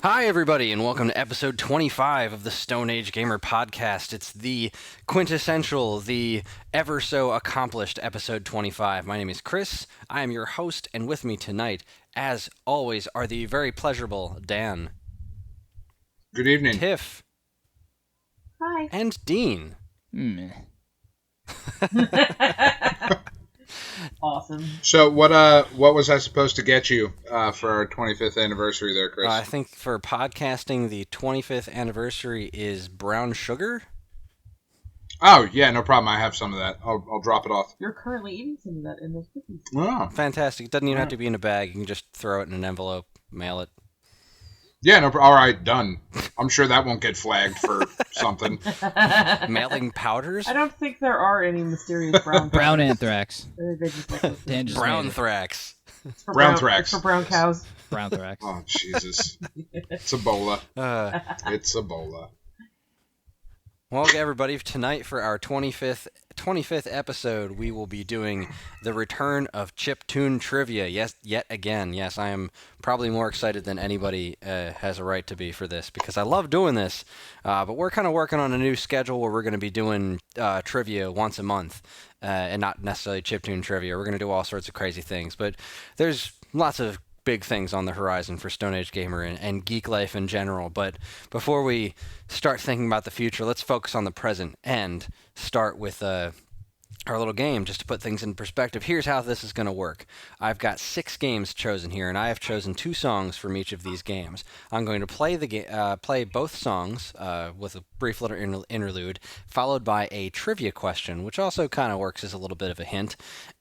Hi, everybody, and welcome to episode 25 of the Stone Age Gamer Podcast. It's the quintessential, the ever-so-accomplished episode 25. My name is Chris. I am your host, and with me tonight, as always, are the very pleasurable Dan. Good evening. Tiff. Hi. And Dean. Awesome. So what was I supposed to get you for our 25th anniversary there, Chris? I think for podcasting, the 25th anniversary is brown sugar. Oh, yeah, no problem. I have some of that. I'll drop it off. You're currently eating some of that in those cookies. Oh. Fantastic. It doesn't even have to be in a bag. You can just throw it in an envelope, mail it. Yeah, no. All right, done. I'm sure that won't get flagged for something. Mailing powders? I don't think there are any mysterious brown Brown anthrax. They just like Dan just Brown made it. thrax. it's for Brown thrax. It's for brown cows. Brown thorax. Oh, Jesus. It's Ebola. It's Ebola. Well, everybody, tonight for our 25th episode, we will be doing the return of Chiptune trivia. Yes, yet again. Yes, I am probably more excited than anybody has a right to be for this because I love doing this. But we're kind of working on a new schedule where we're going to be doing trivia once a month, and not necessarily Chiptune trivia. We're going to do all sorts of crazy things. But there's lots of big things on the horizon for Stone Age Gamer and geek life in general. But before we start thinking about the future, let's focus on the present and start with our little game just to put things in perspective. Here's how this is going to work. I've got 6 games chosen here, and I have chosen 2 songs from each of these games. I'm going to play both songs with a brief little interlude, followed by a trivia question, which also kind of works as a little bit of a hint.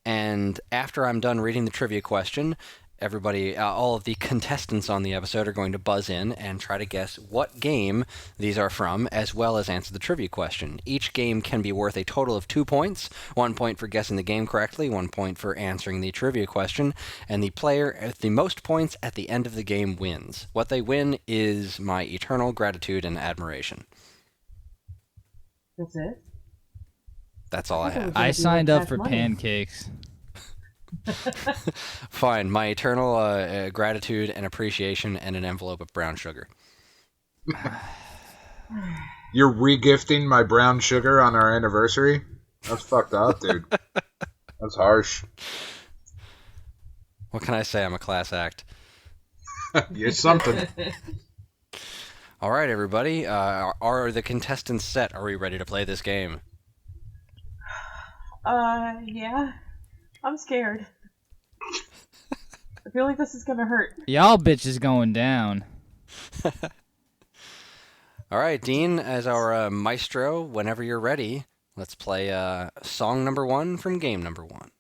And after I'm done reading the trivia question, everybody, all of the contestants on the episode are going to buzz in and try to guess what game these are from, as well as answer the trivia question. Each game can be worth a total of 2 points, 1 point for guessing the game correctly, 1 point for answering the trivia question, and the player with the most points at the end of the game wins. What they win is my eternal gratitude and admiration. That's it? That's all I have. I signed up for pancakes. Fine. My eternal gratitude and appreciation and an envelope of brown sugar. You're re-gifting my brown sugar on our anniversary? That's fucked up, dude. That's harsh. What can I say? I'm a class act. You're something. All right, everybody. Are the contestants set? Are we ready to play this game? Yeah. I'm scared. I feel like this is gonna hurt. Y'all bitches going down. All right, Dean, as our maestro, whenever you're ready, let's play song number 1 from game number 1.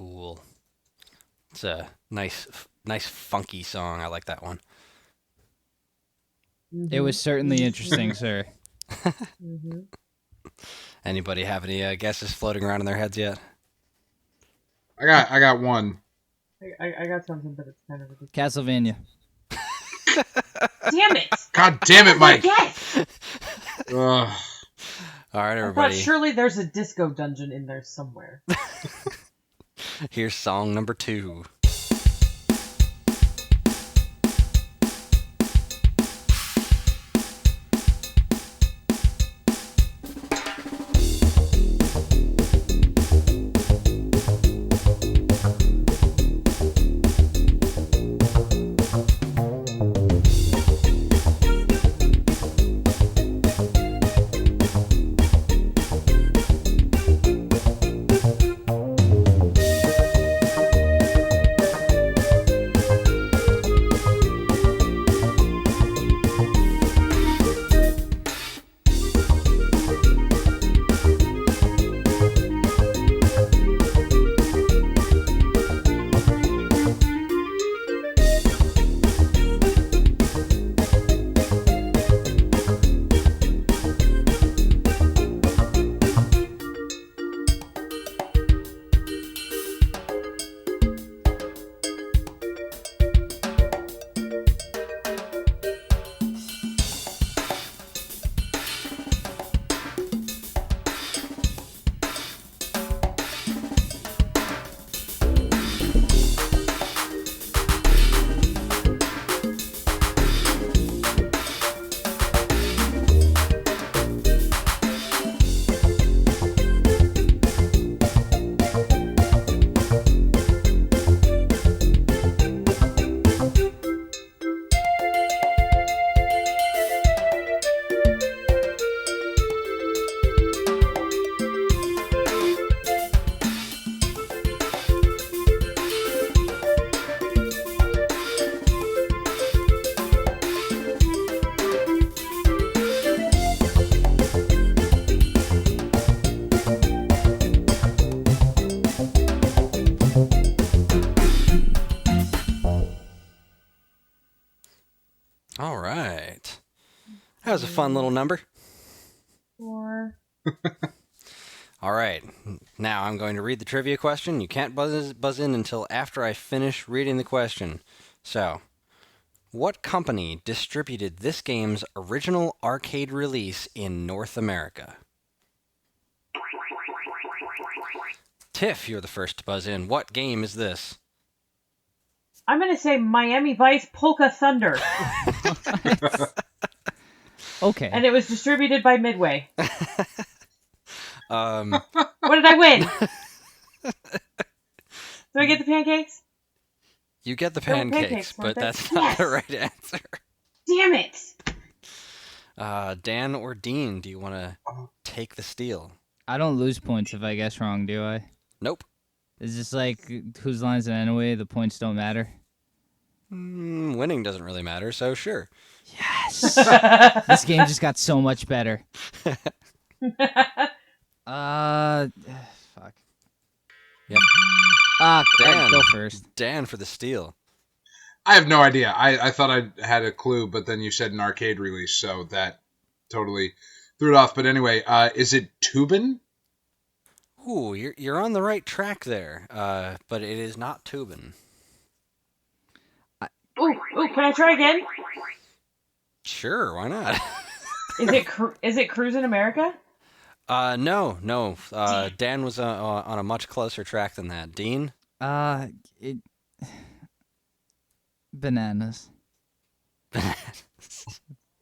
cool. It's a nice funky song. I like that one. It was certainly interesting, sir. Mm-hmm. Anybody have any guesses floating around in their heads yet? I got one. I got something, but it's kind of ridiculous. Castlevania. Damn it! God damn it, Mike. Yes! Ugh. All right, I thought everybody. surely there's a disco dungeon in there somewhere. Here's song number 2. All right. That was a fun little number. 4. All right. Now I'm going to read the trivia question. You can't buzz in until after I finish reading the question. So, what company distributed this game's original arcade release in North America? Tiff, you're the first to buzz in. What game is this? I'm gonna say Miami Vice Polka Thunder. Okay. And it was distributed by Midway. Um, What did I win? Do I get the pancakes? you get the They were pancakes, pancakes, but weren't they? that's not the Yes! right answer. Damn it! Dan or Dean, do you want to take the steal? I don't lose points if I guess wrong, do I? Nope. Is this like whose lines it anyway? The points don't matter. Winning doesn't really matter, so sure. Yes. This game just got so much better. Fuck. Yep. Dan, go first. Dan for the steal. I have no idea. I thought I had a clue, but then you said an arcade release, so that totally threw it off. But anyway, is it Tubin? Ooh, you're on the right track there, but it is not Tubin. Ooh, can I try again? Sure, why not? Is it Cruising America? No. Dan was on a much closer track than that. Dean? Bananas.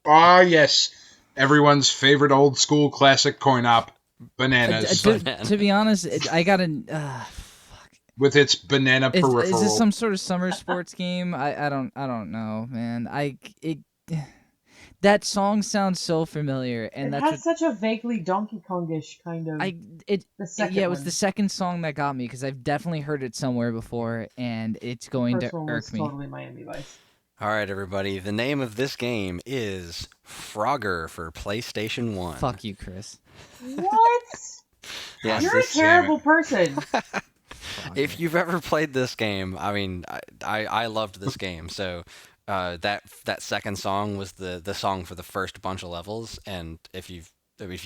Ah, yes. Everyone's favorite old school classic coin op, Bananas. To be honest, I gotta. Fuck. With its banana peripheral. Is this some sort of summer sports game? I don't know, man. That song sounds so familiar, and It has such a vaguely Donkey Kongish kind of. it was one. the second song that got me because I've definitely heard it somewhere before, and it's going First to one irk was me. totally Miami Vice. All right, everybody. The name of this game is Frogger for PlayStation 1. Fuck you, Chris. What? Yes. You're a terrible person. if you've ever played this game, I mean, I loved this game. So that second song was the song for the first bunch of levels, and if you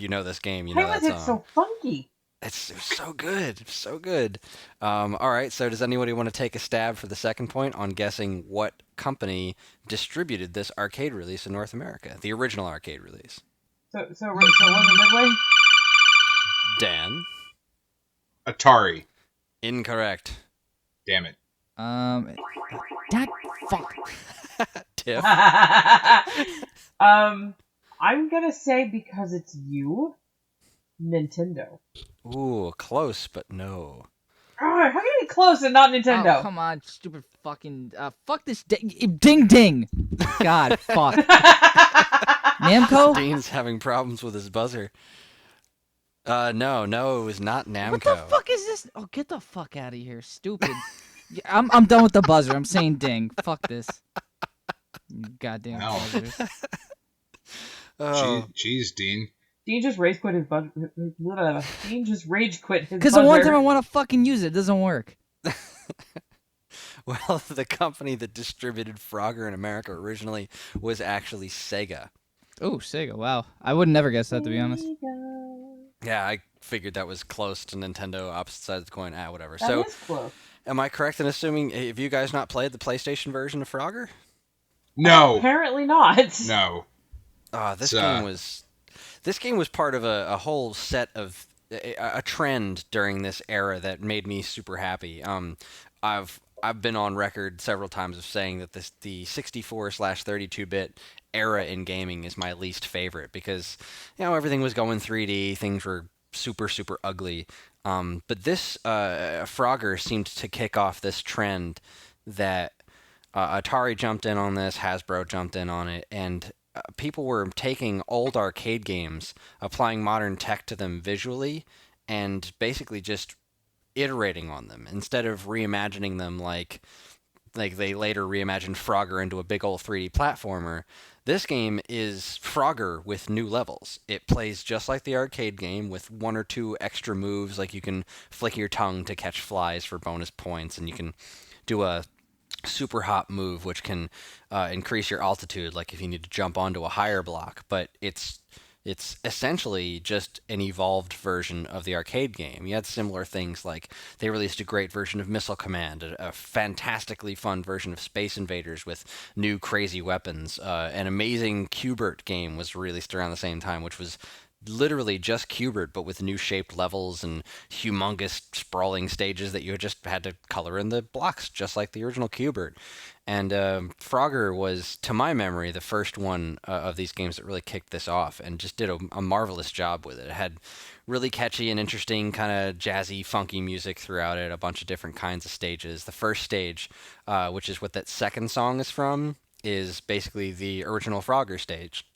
know this game, you know Why that was it song. so funky? It's so good, so good. All right, so does anybody want to take a stab for the second point on guessing what company distributed this arcade release in North America? The original arcade release. So it wasn't Midway? Dan? Atari. Incorrect. Damn it. That fuck. Tiff? I'm gonna say because it's you, Nintendo. Ooh, close, but no. How can you be close and not Nintendo? Oh, come on, stupid fucking fuck this ding ding. God, fuck. Namco? Dean's having problems with his buzzer. No, it was not Namco. What the fuck is this? Oh, get the fuck out of here, stupid. Yeah, I'm done with the buzzer. I'm saying ding. Fuck this. You goddamn No. buzzers. Oh. Jeez, Dean. Dean just rage quit his buzzer. Dean just rage quit his Because buzzer. the one time I want to fucking use it, it doesn't work. Well, the company that distributed Frogger in America originally was actually Sega. Oh, Sega. Wow. I would never guess that, to be honest. Yeah, I figured that was close to Nintendo, opposite sides of the coin. Whatever. That So, is close. am I correct in assuming, have you guys not played the PlayStation version of Frogger? No. Apparently not. No. This game was part of a whole set of a trend during this era that made me super happy. I've been on record several times of saying that the 64/32-bit era in gaming is my least favorite because everything was going 3D, things were super ugly. But this Frogger seemed to kick off this trend that Atari jumped in on this, Hasbro jumped in on it, and people were taking old arcade games, applying modern tech to them visually, and basically just iterating on them instead of reimagining them like they later reimagined Frogger into a big old 3D platformer. This game is Frogger with new levels. It plays just like the arcade game with one or two extra moves, like you can flick your tongue to catch flies for bonus points, and you can do a super hop move which can increase your altitude, like if you need to jump onto a higher block. But it's essentially just an evolved version of the arcade game. You had similar things like they released a great version of Missile Command, a fantastically fun version of Space Invaders with new crazy weapons. An amazing Q*bert game was released around the same time, which was literally just Q*bert, but with new shaped levels and humongous sprawling stages that you just had to color in the blocks, just like the original Q*bert. And Frogger was, to my memory, the first one of these games that really kicked this off and just did a marvelous job with it. It had really catchy and interesting kind of jazzy, funky music throughout it, a bunch of different kinds of stages. The first stage, which is what that second song is from, is basically the original Frogger stage.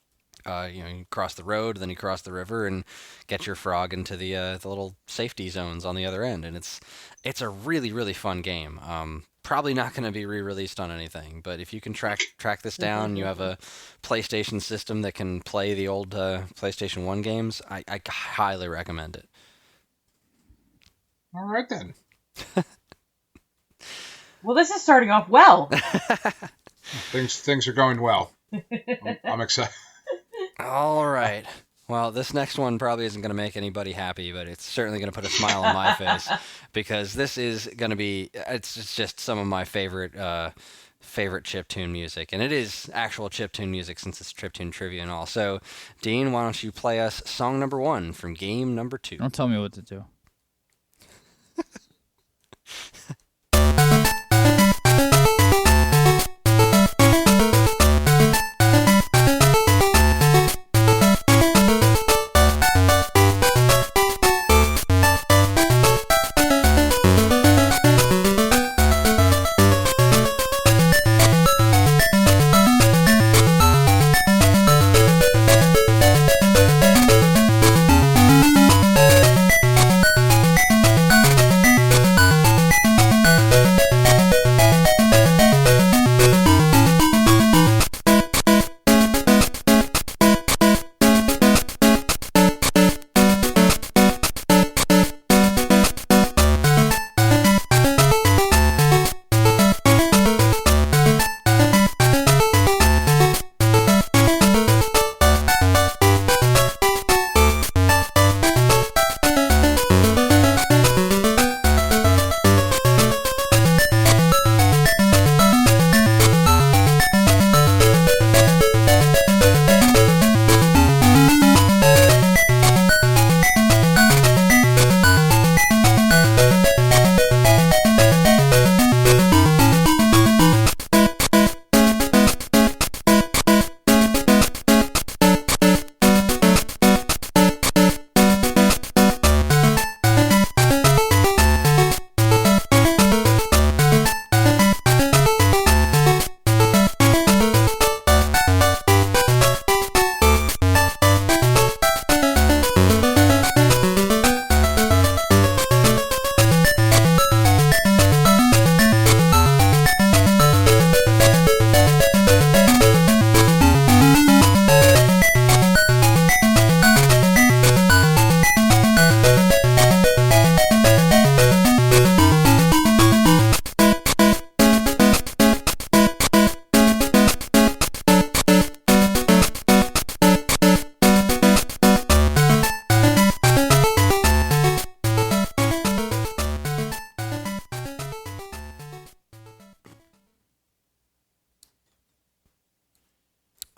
You cross the road, then you cross the river and get your frog into the little safety zones on the other end, and it's a really fun game. Probably not going to be re-released on anything, but if you can track this down, you have a PlayStation system that can play the old PlayStation 1 games, I highly recommend it. All right then. Well, this is starting off well. Things are going well. I'm excited. All right. Well, this next one probably isn't going to make anybody happy, but it's certainly going to put a smile on my face because this is going to be, it's just some of my favorite chiptune music, and it is actual chiptune music since it's chiptune trivia and all. So, Dean, why don't you play us song number 1 from game number 2? Don't tell me what to do.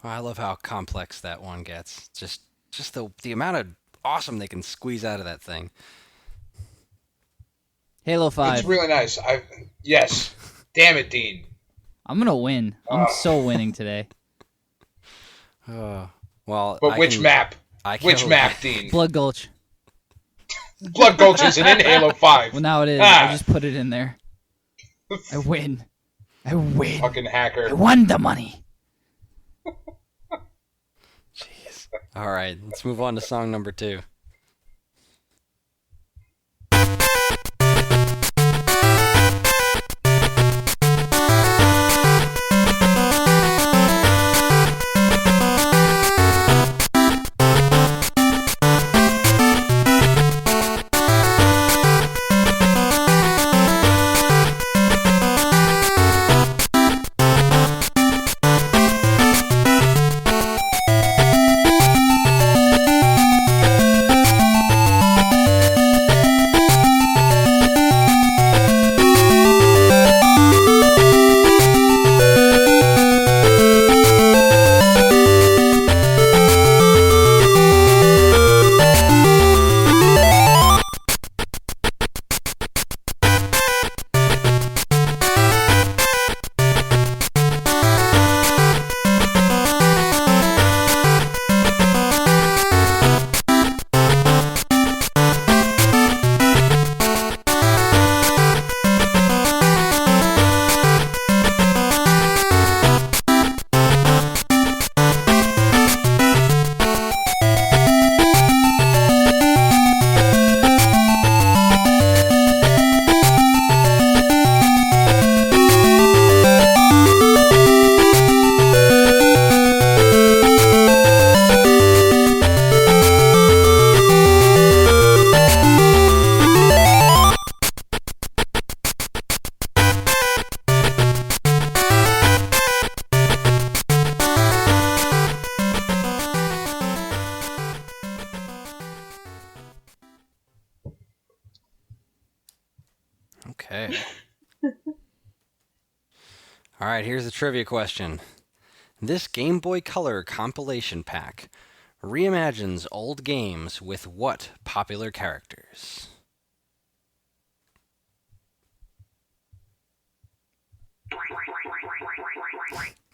I love how complex that one gets. Just the amount of awesome they can squeeze out of that thing. Halo It's 5. really nice. Yes. Damn it, Dean. I'm gonna win. I'm so winning today. Well, But which map? Which map, Dean? Blood Gulch. Blood Gulch isn't in Halo 5. Well, now it is. I just put it in there. I win. I win. Fucking hacker. I won the money. Jeez. All right, let's move on to song number 2. Okay. All right, here's the trivia question. This Game Boy Color compilation pack reimagines old games with what popular characters?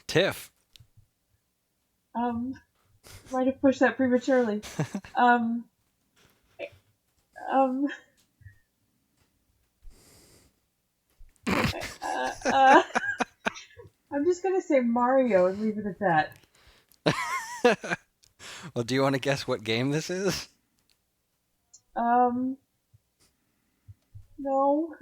Tiff. Might have pushed that prematurely. Um, um, I'm just gonna say Mario and leave it at that. Well, do you want to guess what game this is? No. All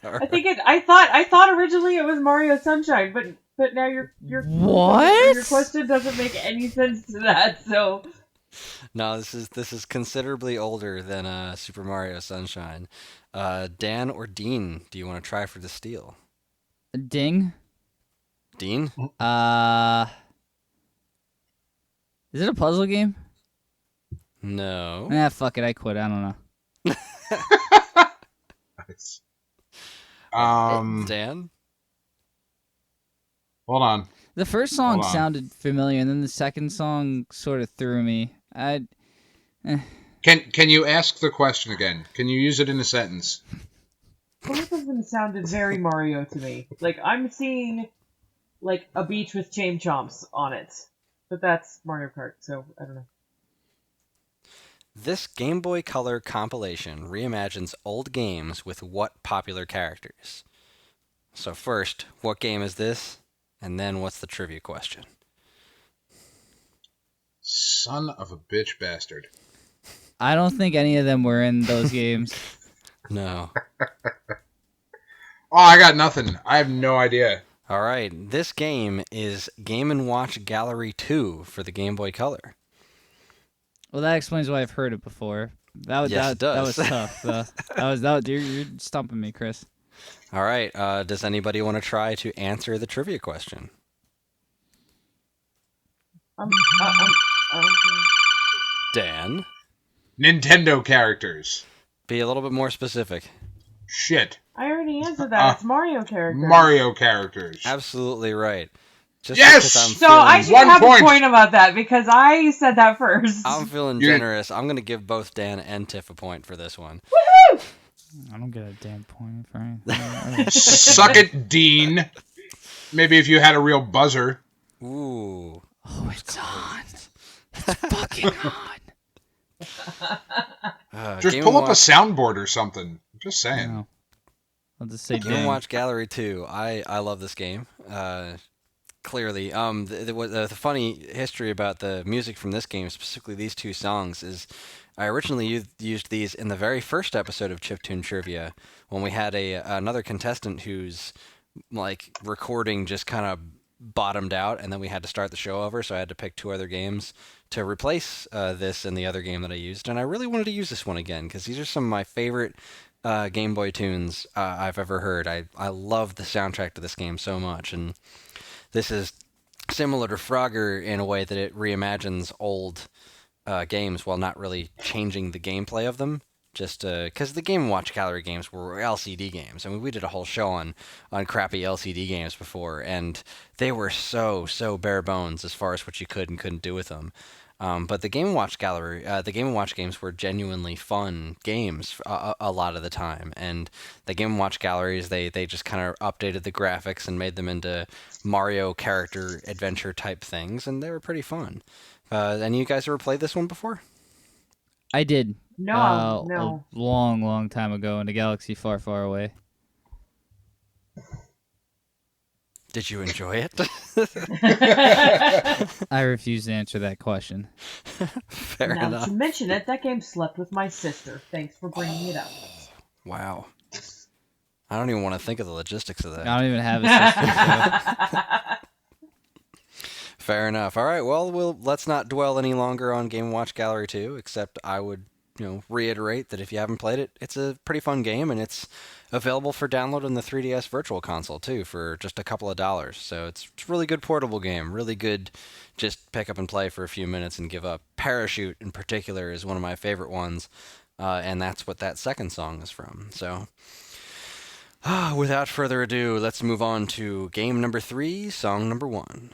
I think I thought originally it was Mario Sunshine, but now your What? your question doesn't make any sense to that. So No, this is considerably older than Super Mario Sunshine. Dan or Dean, do you want to try for the steal? Ding. Dean? Is it a puzzle game? No. Fuck it. I quit. I don't know. Nice. Dan? Hold on. The first song Hold on. sounded familiar, and then the second song sort of threw me. Can you ask the question again? Can you use it in a sentence? both of them sounded very Mario to me. Like I'm seeing like a beach with chain chomps on it, but that's Mario Kart, so I don't know. This Game Boy Color compilation reimagines old games with what popular characters? So first, what game is this? And then what's the trivia question? Son of a bitch bastard. I don't think any of them were in those games. No. Oh, I got nothing. I have no idea. All right, this game is Game & Watch Gallery 2 for the Game Boy Color. Well, that explains why I've heard it before. That Yes, it does. was tough. You're stumping me, Chris. All right, does anybody want to try to answer the trivia question? Dan? Nintendo characters. Be a little bit more specific. Shit. I already answered that. It's Mario characters. Mario characters. Absolutely right. Just Yes! because I'm So I should 1 have point. a point about that because I said that first. I'm feeling You're- generous. I'm gonna give both Dan and Tiff a point for this one. Woohoo! I don't get a damn point for anything. Suck it, Dean. Maybe if you had a real buzzer. Ooh. Oh, it's on. It's fucking on. Just Game pull and up a Watch, soundboard or something. Just saying. No. I'll just say Game and ding. Watch Gallery 2. I love this game. Clearly, the funny history about the music from this game, specifically these two songs, is I originally used these in the very first episode of Chiptune Trivia when we had another contestant whose like recording just kind of bottomed out, and then we had to start the show over, so I had to pick two other games to replace this and the other game that I used, and I really wanted to use this one again because these are some of my favorite Game Boy tunes I've ever heard. I love the soundtrack to this game so much, and this is similar to Frogger in a way that it reimagines old games while not really changing the gameplay of them. Just because the Game & Watch Gallery games were LCD games. I mean, we did a whole show on crappy LCD games before, and they were so bare bones as far as what you could and couldn't do with them. But the Game & Watch Gallery, the Game & Watch games were genuinely fun games a lot of the time. And the Game & Watch Galleries, they just kind of updated the graphics and made them into Mario character adventure type things, and they were pretty fun. Any of you guys ever played this one before? I did. No, no. A long time ago in a galaxy far, far away. Did you enjoy it? I refuse to answer that question. Fair Now enough. to mention it, that game slept with my sister. Thanks for bringing it up. Wow. I don't even want to think of the logistics of that. I don't even have a sister. Fair enough. All right. Well, let's not dwell any longer on Game & Watch Gallery 2, except I would, reiterate that if you haven't played it, it's a pretty fun game, and it's available for download on the 3DS Virtual Console too for just a couple of dollars. So it's a really good portable game. Really good, just pick up and play for a few minutes and give up. Parachute in particular is one of my favorite ones, and that's what that second song is from. So. Without further ado, let's move on to game number 3, song number 1.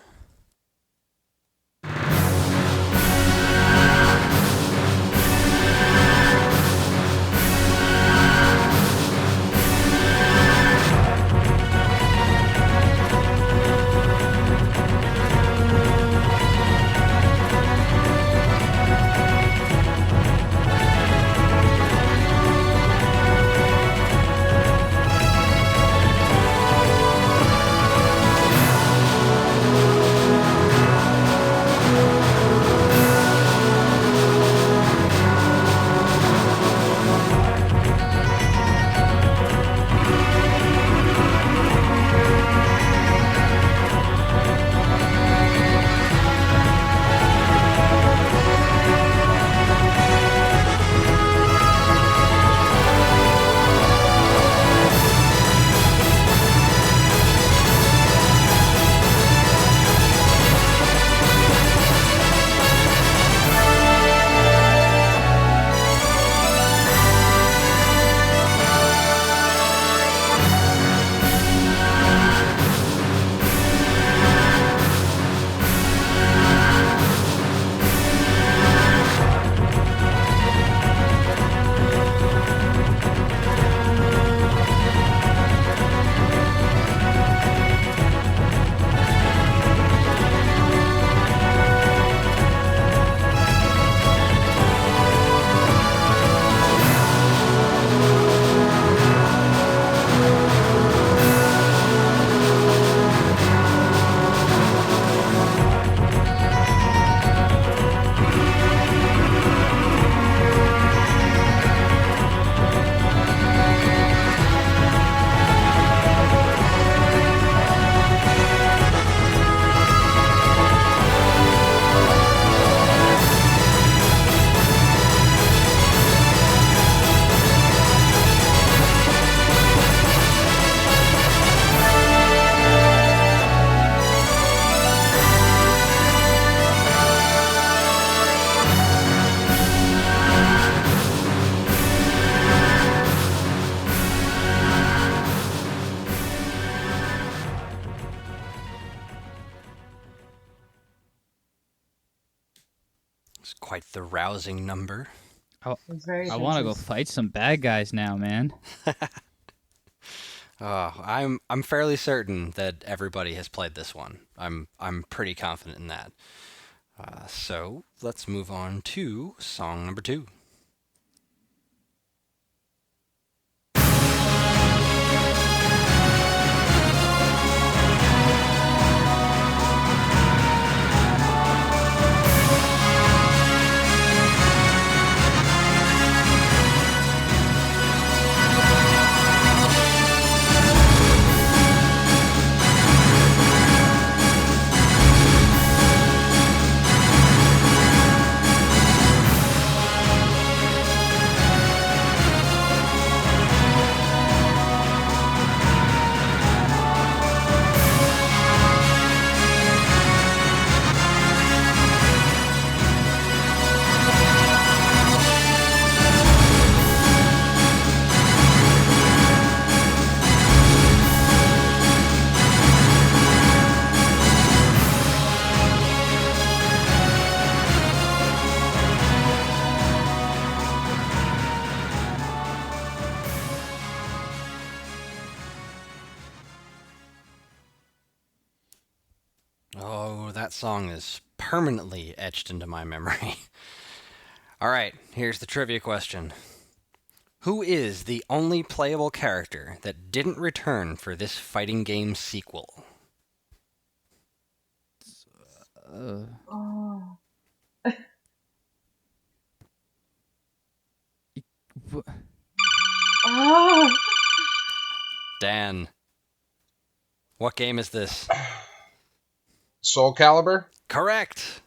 quite the rousing number. It was very I want to go adventurous. fight some bad guys now, man. I'm fairly certain that everybody has played this one. I'm pretty confident in that. So let's move on to song number 2. Oh, that song is permanently etched into my memory. All right, here's the trivia question. Who is the only playable character that didn't return for this fighting game sequel? Oh. Wh- Oh. Dan, what game is this? Soul Calibur. Correct!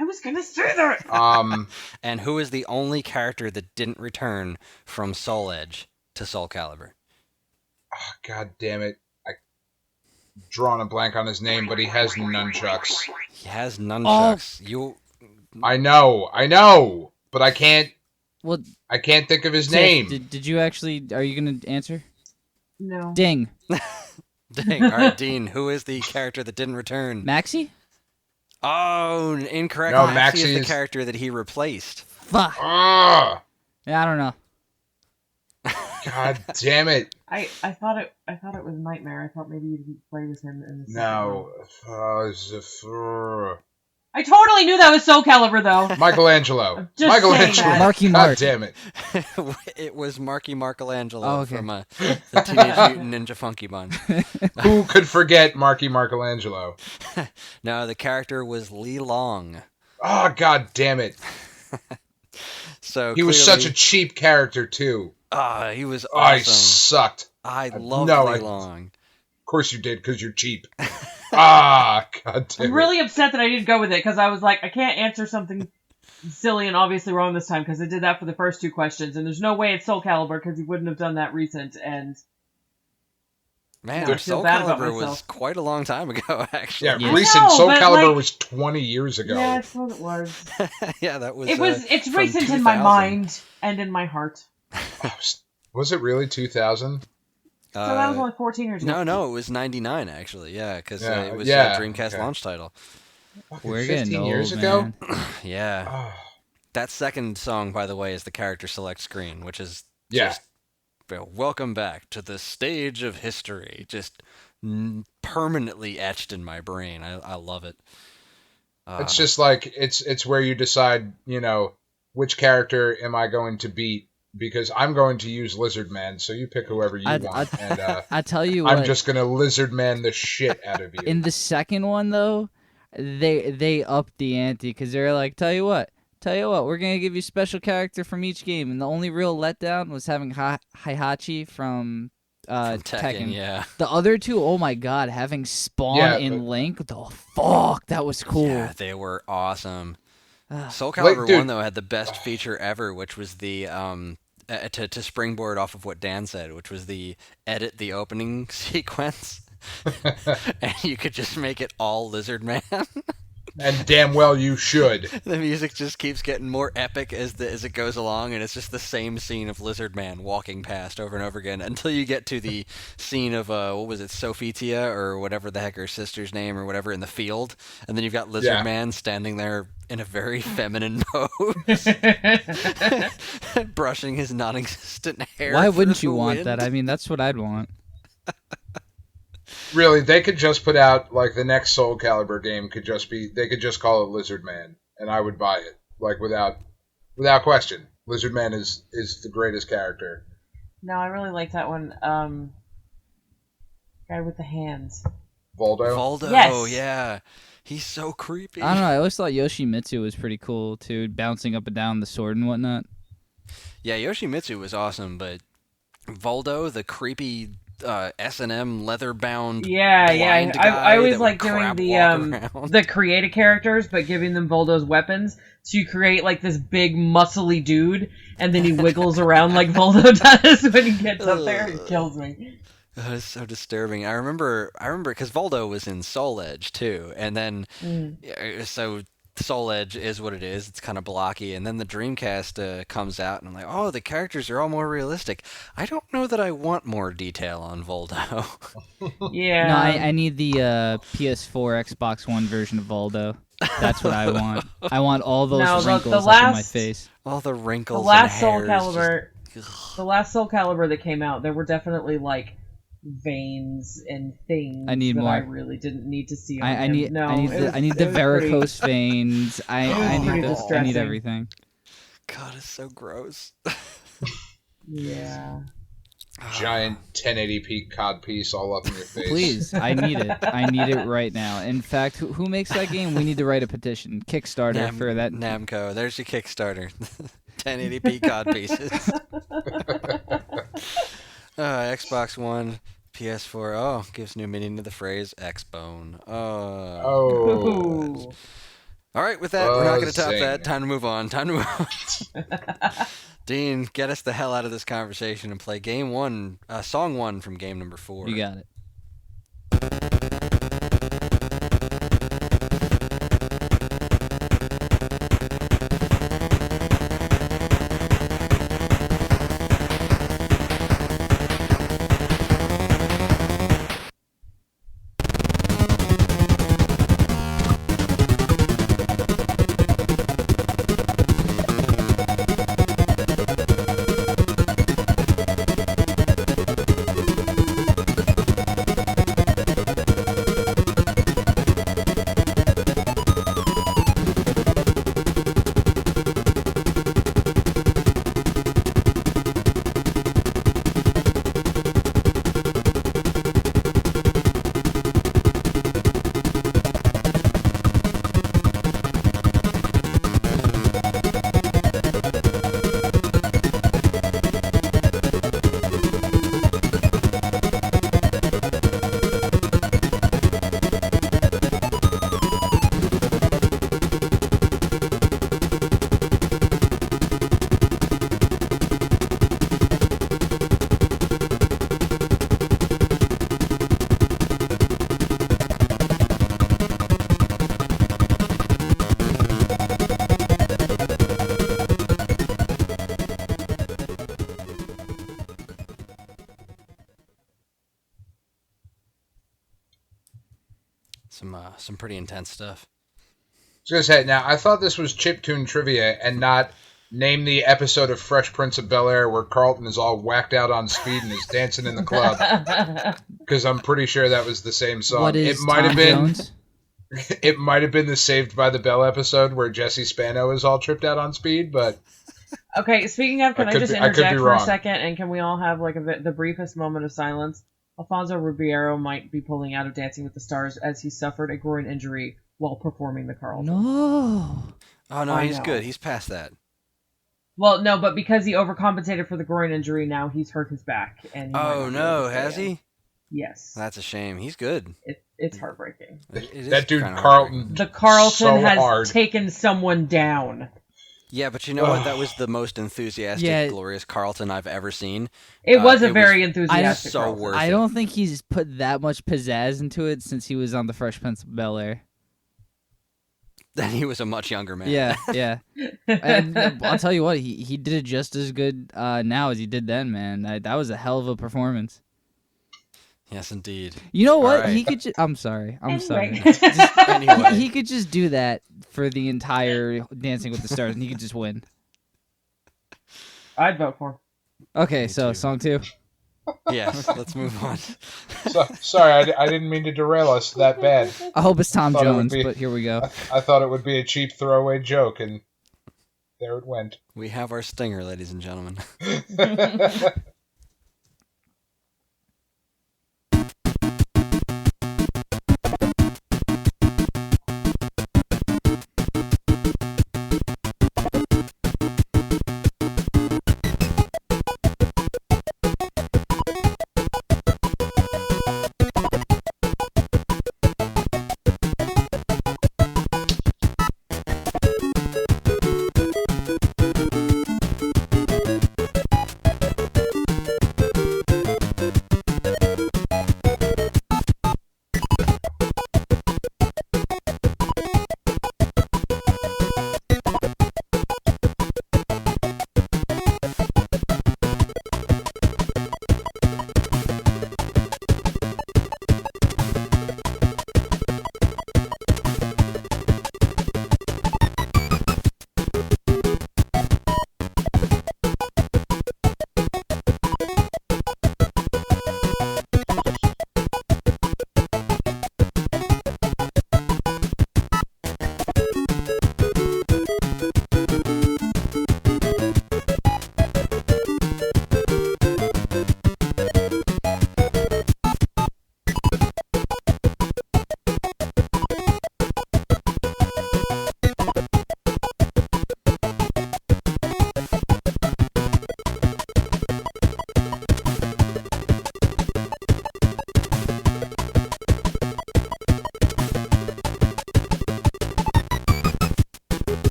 I was gonna say that. And who is the only character that didn't return from Soul Edge to Soul Calibur? God damn it! I drawn a blank on his name, but he has nunchucks. He has nunchucks. I know, but I can't Well, think of his Tiff, name. Did you actually? Are you gonna answer? No. Ding. Dang. All right, Dean, who is the character that didn't return? Maxi? Oh, incorrect. No, Maxi Maxi is the is- character that he replaced. Fuck. Ah, Yeah, I don't know. God damn it! I thought it was Nightmare. I thought maybe you didn't play with him in the second No, one. I totally knew that was Soul Calibur though. Michelangelo. I'm just Michelangelo. saying that. Marky God Mark. damn it! It was Marky Marcolangelo Oh, okay. from the Teenage Mutant Ninja Funky Bunch. Who could forget Marky Michelangelo? No, the character was Lee Long. Oh, God damn it! So He was such a clearly- cheap character too. he was Oh, he awesome. sucked. I loved no, Lee I- Long. Of course you did, because you're cheap. God damn it! I'm really upset that I didn't go with it because I was like, I can't answer something silly and obviously wrong this time because I did that for the first 2 questions, and there's no way it's Soul Calibur because he wouldn't have done that recent. And Man, I feel Soul bad about Calibur was myself. quite a long time ago, actually. Yeah, Yeah. recent I know, Soul but, Calibur like- was 20 years ago. yeah, I thought it was. Yeah, that was. It's from recent in my 2000. mind and in my heart. Was it really 2000? So that was only 14 years ago. No, it was 99 actually. Yeah, because Yeah, it was yeah, a Dreamcast okay. launch title. Fucking We're 15 getting years old, ago? man. Yeah, Oh, that second song, by the way, is the character select screen, which is yeah. just welcome back to the stage of history. Just permanently etched in my brain. I love it. It's just like, it's where you decide, which character am I going to beat? Because I'm going to use Lizard Man, so you pick whoever you want. And I tell you what. I'm just going to Lizard Man the shit out of you. In the second one though, they upped the ante because they're like, tell you what, we're gonna give you special character from each game, and the only real letdown was having Heihachi from from Tekken. yeah. The other two, oh my god, having Spawn Yeah, and but- Link, the fuck, that was cool. Yeah, they were awesome. Ah. Soul Like, Calibur dude- 1 though had the best feature ever, which was the to springboard off of what Dan said, which was the edit the opening sequence, and you could just make it all Lizard Man. And damn well you should. The music just keeps getting more epic as it goes along, and it's just the same scene of Lizard Man walking past over and over again until you get to the scene of what was it, Sophitia or whatever the heck her sister's name or whatever in the field, and then you've got Lizard Man standing there in a very feminine pose, brushing his non-existent hair. Why wouldn't you the want wind. that? I mean, that's what I'd want. Really, they could just put out, like, the next Soul Calibur game could just be, they could just call it Lizard Man, and I would buy it, like, without question. Lizard Man is the greatest character. No, I really like that one. Guy with the hands. Voldo? Yes. Yeah. He's so creepy. I don't know. I always thought Yoshimitsu was pretty cool too, bouncing up and down the sword and whatnot. Yeah, Yoshimitsu was awesome, but Voldo, the creepy S&M leather-bound blind guy I always that like would doing crab the walk around. the creative characters, but giving them Voldo's weapons. So you create like this big muscly dude, and then he wiggles around like Voldo does when he gets up there. It kills me. Oh, it's so disturbing. I remember because Voldo was in Soul Edge too, and then so Soul Edge is what it is. It's kind of blocky, and then the Dreamcast comes out, and I'm like, oh, the characters are all more realistic. I don't know that I want more detail on Voldo. Yeah. No, I need the PS4, Xbox One version of Voldo. That's what I want. I want all those wrinkles up on my face. All the wrinkles. The last and Soul hairs Calibur, just... the last Soul Calibur that came out, there were definitely like veins and things I need that more. I really didn't need to see on I him. need No, I need the varicose veins. I need everything. God, it's so gross. Yeah. Giant 1080p cod piece all up in your face. Please, I need it. I need it right now. In fact, who makes that game? We need to write a petition, Kickstarter for that. Namco. There's your Kickstarter. 1080p cod pieces. Xbox One, PS4. Oh, gives new meaning to the phrase X-Bone. Oh. All right, with that, we're not going to top Buzzing. that. Time to move on. Dean, get us the hell out of this conversation and play song one from game number 4. You got it. Some pretty intense stuff. I was going to say, now, I thought this was Chiptune trivia and not name the episode of Fresh Prince of Bel-Air where Carlton is all whacked out on speed and is dancing in the club. Because I'm pretty sure that was the same song. What is it might Tom have been Jones? It might have been the Saved by the Bell episode where Jesse Spano is all tripped out on speed, but... Okay, speaking of, can I just I could interject be for wrong. a second, and can we all have like the briefest moment of silence? Alfonso Ribeiro might be pulling out of Dancing with the Stars as he suffered a groin injury while performing the Carlton. No. Oh, no, I he's know. good. He's past that. Well, no, but because he overcompensated for the groin injury, now he's hurt his back. And he might Oh, not be no, able to play has it. he? Yes. That's a shame. He's good. It's heartbreaking. It is That dude kinda Carlton... The Carlton so has hard. taken someone down. Yeah, but you know what? That was the most enthusiastic, Yeah. glorious Carlton I've ever seen. It was a it very was enthusiastic so Carlton. worth I it. don't think he's put that much pizzazz into it since he was on the Fresh Prince of Bel-Air. Then he was a much younger man. Yeah, yeah. And I'll tell you what, he did it just as good now as he did then, man. That was a hell of a performance. Yes, indeed. You know what? All right. He could. I'm sorry. I'm sorry. Anyway. Anyway, He could just do that for the entire Dancing with the Stars, and he could just win. I'd vote for him. Okay, Me so too. song 2. yes, let's move on. Sorry, I didn't mean to derail us that bad. I hope it's Tom Thought it would Jones, be- but here we go. I thought it would be a cheap throwaway joke, and there it went. We have our stinger, ladies and gentlemen.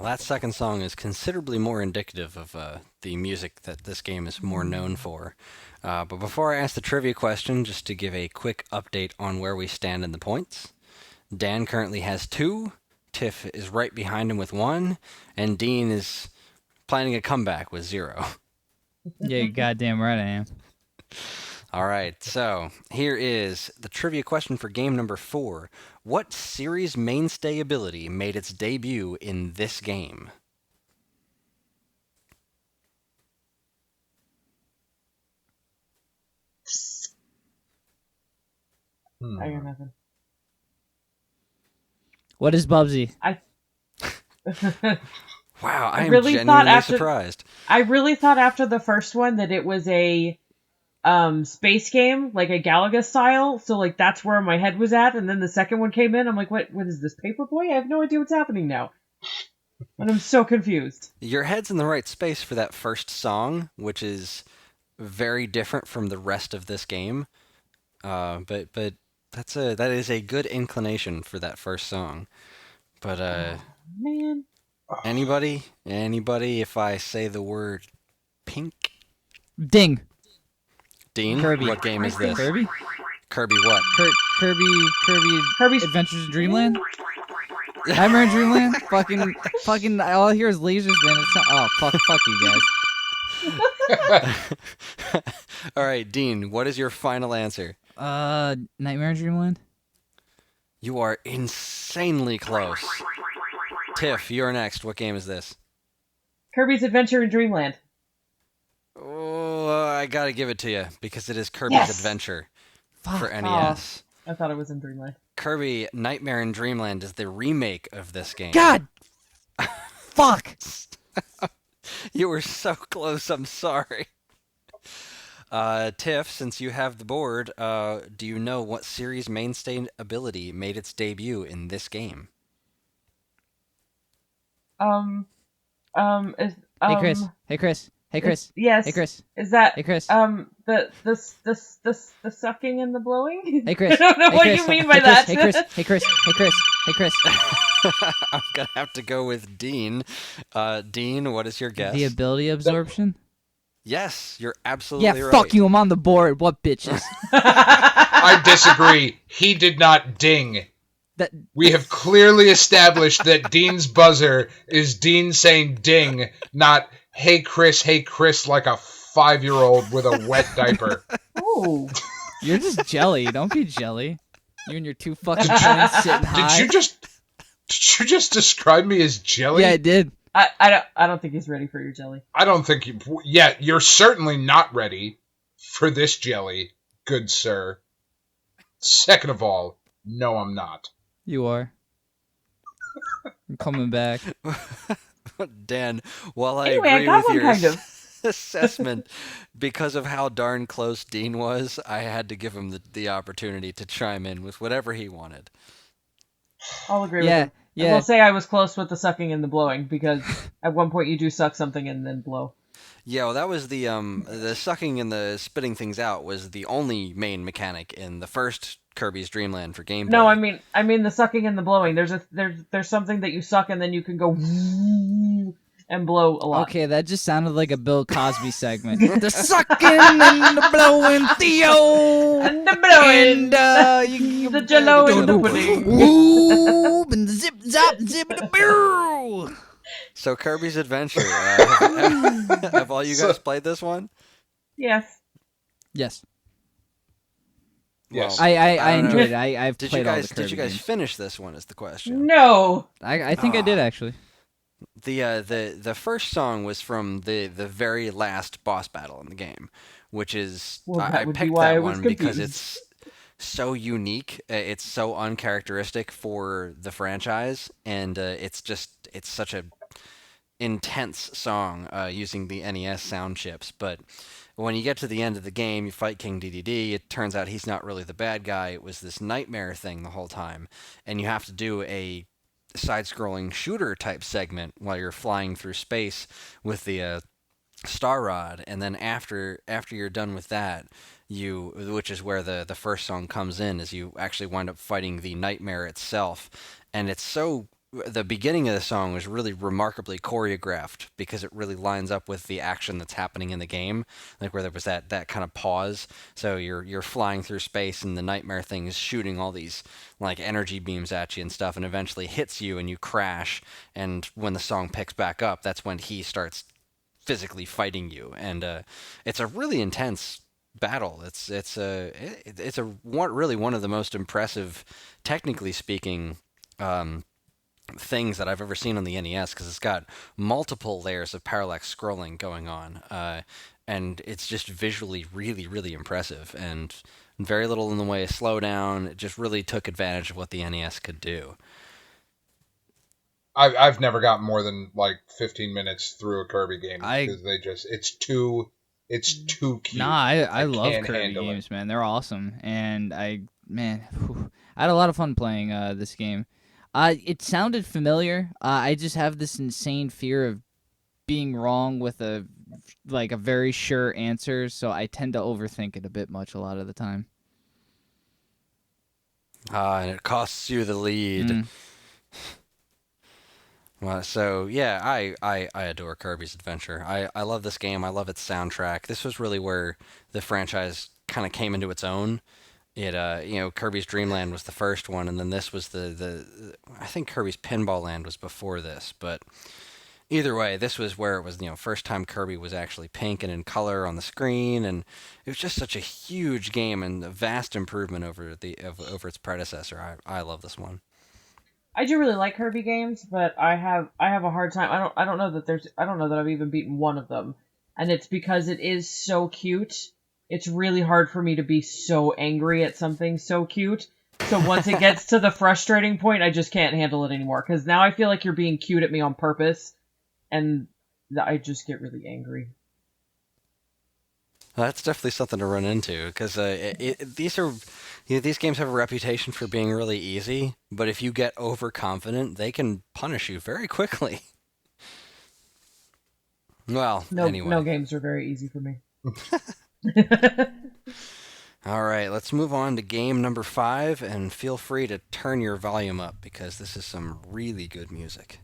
That second song is considerably more indicative of the music that this game is more known for. But before I ask the trivia question, just to give a quick update on where we stand in the points. Dan currently has 2, Tiff is right behind him with 1, and Dean is planning a comeback with 0. Yeah, you're goddamn right I am. All right, so here is the trivia question for game number 4. What series mainstay ability made its debut in this game? I hear nothing. What is Bubsy? Wow, I am really thought genuinely after- surprised. I really thought after the first one that it was a space game, like a Galaga style, so like that's where my head was at, and then the second one came in, I'm like, what is this, Paperboy? I have no idea what's happening now. And I'm so confused. Your head's in the right space for that first song, which is very different from the rest of this game. But that is a good inclination for that first song. But Man. anybody, if I say the word pink, Ding. Dean, Kirby. what game is this? Kirby? Kirby what? Kirby's Adventures in Dreamland? Nightmare in Dreamland? Fucking, all I hear is lasers, man. It's not, fuck you guys. All right, Dean, what is your final answer? Nightmare in Dreamland? You are insanely close. Tiff, you're next. What game is this? Kirby's Adventure in Dreamland. Oh, I gotta give it to you because it is Kirby's Yes! Adventure Fuck. for NES. I thought it was in Dreamland. Kirby Nightmare in Dreamland is the remake of this game. God! Fuck! You were so close, I'm sorry. Tiff, since you have the board, do you know what series mainstay ability made its debut in this game? Is, Hey, Chris. Hey, Chris. Hey, Chris. Yes. Hey, Chris. Is that Hey, Chris. the sucking and the blowing? Hey, Chris. I don't know Hey, what Chris. you mean by Hey, that. Chris. Hey, Chris. Hey, Chris. Hey, Chris. Hey, Chris. I'm gonna have to go with Dean. Dean, what is your guess? The ability absorption? Yes, you're Yeah, absolutely right. fuck you. I'm on the board. What bitches? I disagree. He did not ding. That We have clearly established that Dean's buzzer is Dean saying ding, not hey Chris, like a 5-year-old with a wet diaper. Ooh. you're just jelly. Don't be jelly. You and your two fucking joints sitting high. Did you just describe me as jelly? Yeah, I did. I don't think he's ready for your jelly. I don't think you. Yeah, you're certainly not ready for this jelly, good sir. Second of all, no, I'm not. You are. I'm coming back. Dan, while I Anyway, I agree got with one, your kind of. assessment, because of how darn close Dean was, I had to give him the opportunity to chime in with whatever he wanted. I'll agree with Yeah, him. I yeah. will say I was close with the sucking and the blowing because at one point you do suck something and then blow. Yeah, well, that was the sucking and the spitting things out was the only main mechanic in the first Kirby's Dream Land for Game Boy. No, I mean the sucking and the blowing. There's something that you suck and then you can go and blow a lot. Okay, that just sounded like a Bill Cosby segment. The sucking and the blowing, Theo. And the blowing, You the jello and the pudding. Ooh, and zip zap zip the beer. So Kirby's Adventure, have all you guys played this one? Yes. Yes, Yes. I don't know. enjoyed it. I've Did played you all the guys Kirby did you guys games. finish this one? Is the question. No. I think I did actually. The first song was from the very last boss battle in the game, which is Well, that I would be picked why I that was one because confused. it's so unique. It's so uncharacteristic for the franchise, and it's such a intense song using the NES sound chips. But when you get to the end of the game, you fight King DDD. It turns out he's not really the bad guy. It was this nightmare thing the whole time, and you have to do a side-scrolling shooter type segment while you're flying through space with the Star Rod, and then after you're done with that, which is where the first song comes in, is you actually wind up fighting the nightmare itself, and the beginning of the song was really remarkably choreographed because it really lines up with the action that's happening in the game, like where there was that kind of pause. So you're flying through space and the nightmare thing is shooting all these like energy beams at you and stuff, and eventually hits you and you crash. And when the song picks back up, that's when he starts physically fighting you, and it's a really intense battle. It's really one of the most impressive, technically speaking, things that I've ever seen on the NES, because it's got multiple layers of parallax scrolling going on, and it's just visually really, really impressive, and very little in the way of slowdown. It just really took advantage of what the NES could do. I've never gotten more than like 15 minutes through a Kirby game because it's too cute. Nah, I love can't Kirby handle games, man. They're awesome, and I had a lot of fun playing this game. It sounded familiar. I just have this insane fear of being wrong with a very sure answer, so I tend to overthink it a bit much a lot of the time. And it costs you the lead. Well, so yeah, I adore Kirby's Adventure. I love this game. I love its soundtrack. This was really where the franchise kind of came into its own. It Kirby's Dream Land was the first one, and then this was the I think Kirby's Pinball Land was before this, but either way, this was where it was first time Kirby was actually pink and in color on the screen, and it was just such a huge game and a vast improvement over its predecessor. I love this one. I do really like Kirby games, but I have a hard time. I don't know that I've even beaten one of them, and it's because it is so cute. It's really hard for me to be so angry at something so cute. So once it gets to the frustrating point, I just can't handle it anymore, because now I feel like you're being cute at me on purpose, and I just get really angry. Well, that's definitely something to run into, because these games have a reputation for being really easy, but if you get overconfident, they can punish you very quickly. Well, anyway. No games are very easy for me. All right, let's move on to game number 5, and feel free to turn your volume up because this is some really good music.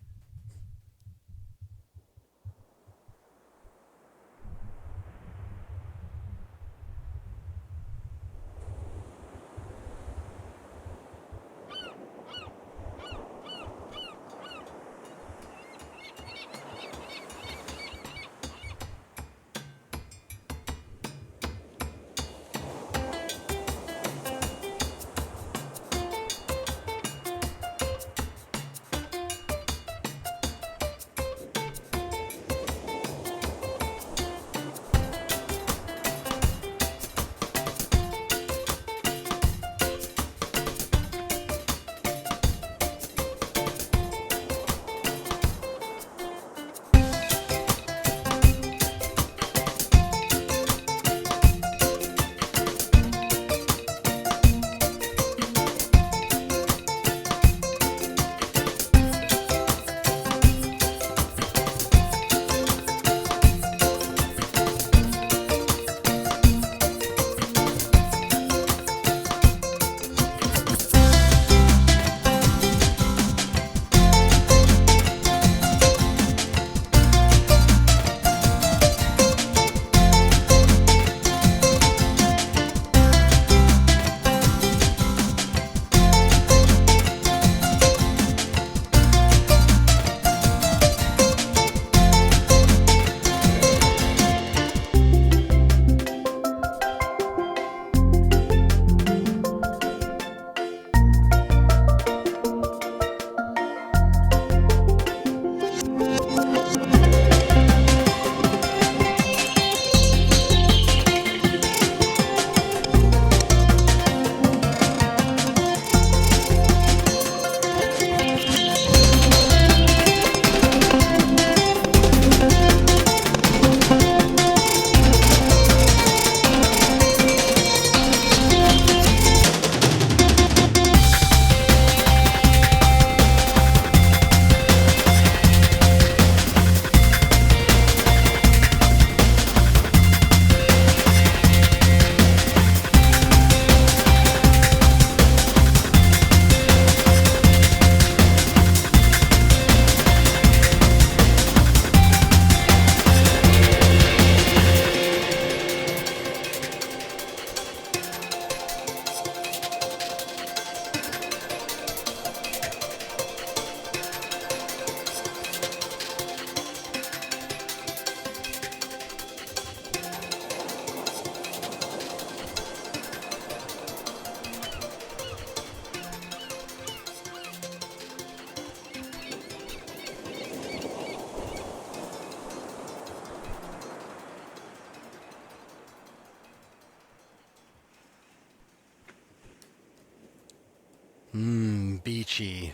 Chi.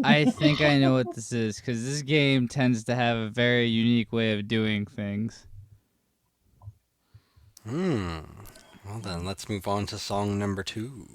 I think I know what this is, because this game tends to have a very unique way of doing things. Well then, let's move on to song number 2.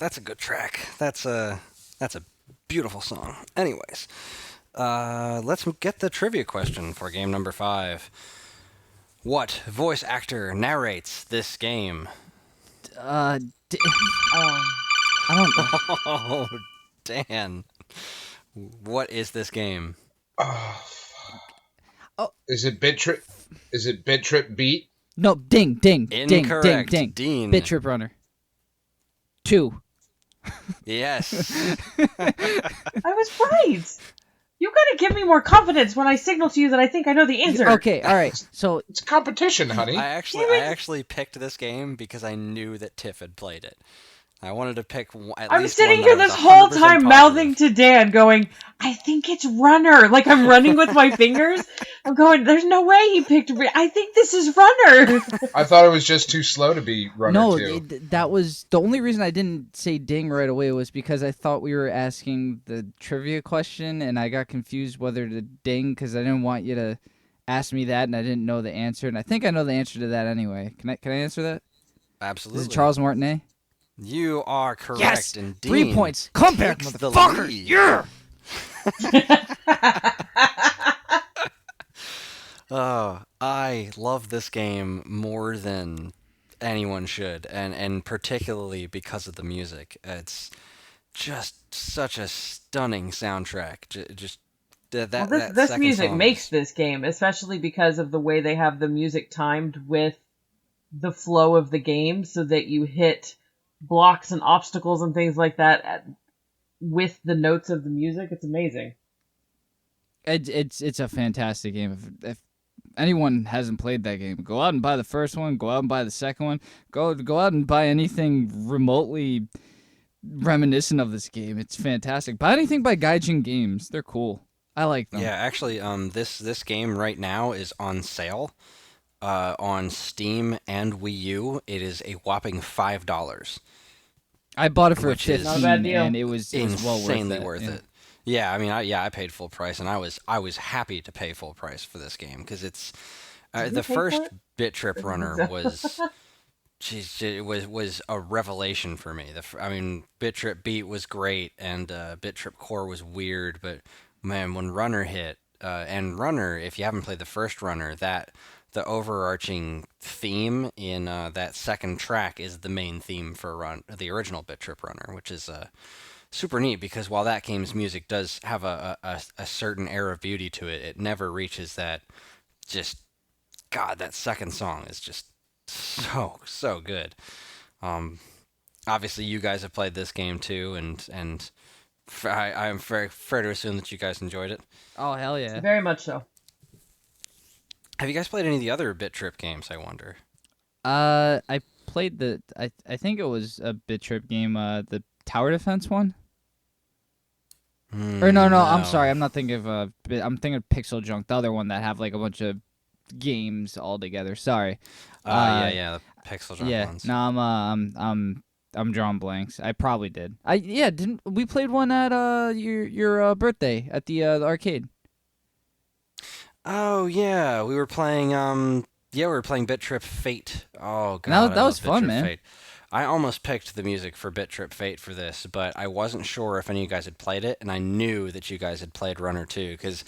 That's a good track. That's a beautiful song. Anyways, let's get the trivia question for game number 5. What voice actor narrates this game? I don't know. Oh, Dan. What is this game? Is it Bit Trip? Is it Bit Trip Beat? No, ding. Incorrect. Ding. Dean. Bit Trip Runner. 2. Yes. I was right. You gotta give me more confidence when I signal to you that I think I know the answer. Okay, all right. So It's a competition, honey. I actually picked this game because I knew that Tiff had played it. I wanted to pick at I'm least sitting one here that I this was whole 100% time positive. mouthing to Dan, going, I think it's Runner. Like I'm running with my fingers. I'm going, there's no way he picked. I think this is Runner. I thought it was just too slow to be Runner no, 2. that was the only reason I didn't say ding right away was because I thought we were asking the trivia question, and I got confused whether to ding because I didn't want you to ask me that, and I didn't know the answer, and I think I know the answer to that anyway. Can I answer that? Absolutely. Is it Charles Martinet? You are correct. Yes! And 3 Dean points. Come back, takes the motherfucker! lead. Yeah! Oh, I love this game more than anyone should, and particularly because of the music. It's just such a stunning soundtrack. Just that this second music song makes is- this game, especially because of the way they have the music timed with the flow of the game, so that you hit blocks and obstacles and things like that with the notes of the music. It's amazing. It's a fantastic game. anyone hasn't played that game, go out and buy the first one. Go out and buy the second one. Go out and buy anything remotely reminiscent of this game. It's fantastic. Buy anything by Gaijin Games. They're cool. I like them. Yeah, actually, this game right now is on sale on Steam and Wii U. It is a whopping $5. I bought it for Which is Not a bad $15, deal. and it was well Insanely worth worth it. Yeah, I mean, I paid full price, and I was happy to pay full price for this game because it's Did you the pay for first it? Bit Trip runner was. Jeez, it was a revelation for me. I mean, Bit Trip Beat was great, and Bit Trip Core was weird, but man, when Runner hit, and Runner, if you haven't played the first Runner, that the overarching theme in that second track is the main theme for the original Bit Trip Runner, which is super neat because while that game's music does have a certain air of beauty to it, it never reaches that. Just God, that second song is just so good. Obviously, you guys have played this game too, and I'm fair to assume that you guys enjoyed it. Oh hell yeah! Very much so. Have you guys played any of the other Bit Trip games? I wonder. I played I think it was a Bit Trip game. The tower defense one. Or no, I'm sorry. I'm not thinking of I'm thinking of Pixel Junk, the other one that have like a bunch of games all together. Sorry. Yeah, the Pixel Junk ones. No, I'm drawing blanks. I probably did. Didn't we played one at your birthday at the arcade? Oh yeah, we were playing Bit Trip Fate. Oh god, That I was love Bit fun, Trip man. Fate. I almost picked the music for Bit Trip Fate for this, but I wasn't sure if any of you guys had played it, and I knew that you guys had played Runner 2, because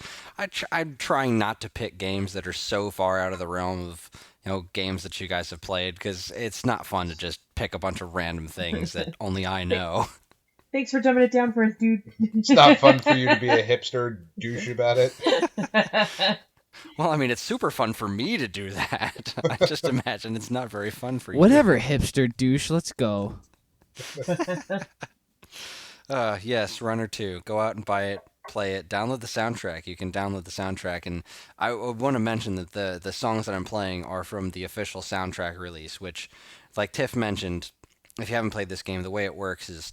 I'm trying not to pick games that are so far out of the realm of games that you guys have played, because it's not fun to just pick a bunch of random things that only I know. Thanks for dumbing it down for us, dude. It's not fun for you to be a hipster douche about it. Well, I mean, it's super fun for me to do that. I just imagine it's not very fun for you. Whatever, hipster douche. Let's go. Yes, Runner 2. Go out and buy it, play it, download the soundtrack. You can download the soundtrack, and I want to mention that the songs that I'm playing are from the official soundtrack release, which, like Tiff mentioned, if you haven't played this game, the way it works is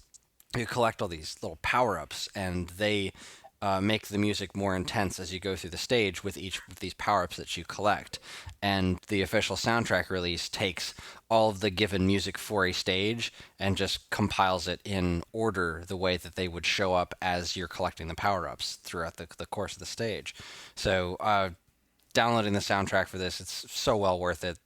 you collect all these little power-ups, and they make the music more intense as you go through the stage with each of these power-ups that you collect. And the official soundtrack release takes all of the given music for a stage and just compiles it in order the way that they would show up as you're collecting the power-ups throughout the course of the stage. So downloading the soundtrack for this, it's so well worth it.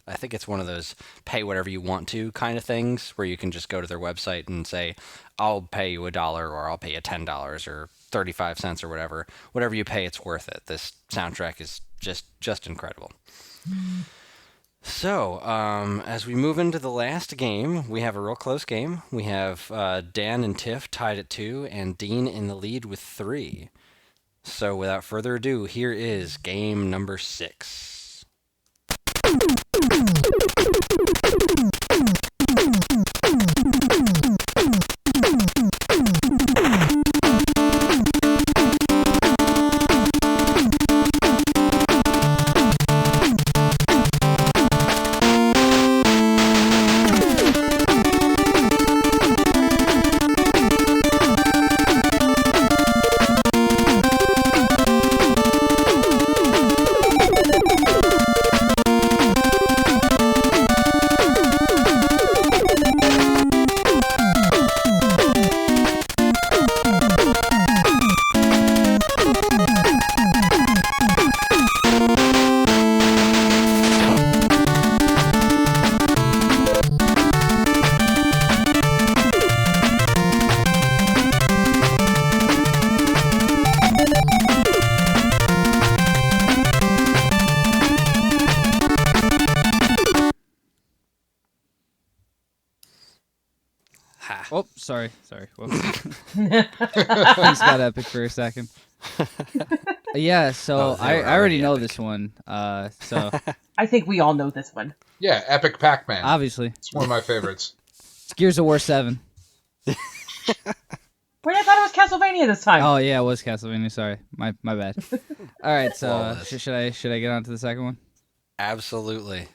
I think it's one of those pay whatever you want to kind of things where you can just go to their website and say, I'll pay you $1 or I'll pay you $10 or 35 cents or whatever. Whatever you pay, it's worth it. This soundtrack is just incredible. So, as we move into the last game, we have a real close game. We have Dan and Tiff tied at 2 and Dean in the lead with 3. So, without further ado, here is game number 6. Oh, sorry. Whoops. Things got epic for a second. Yeah, so I already know this one. So I think we all know this one. Yeah, Epic Pac-Man. obviously, It's one of my favorites. it's Gears of War 7. Wait, I thought it was Castlevania this time. Oh yeah, it was Castlevania. Sorry, my bad. All right, so Flawless. should I get on to the second one? Absolutely.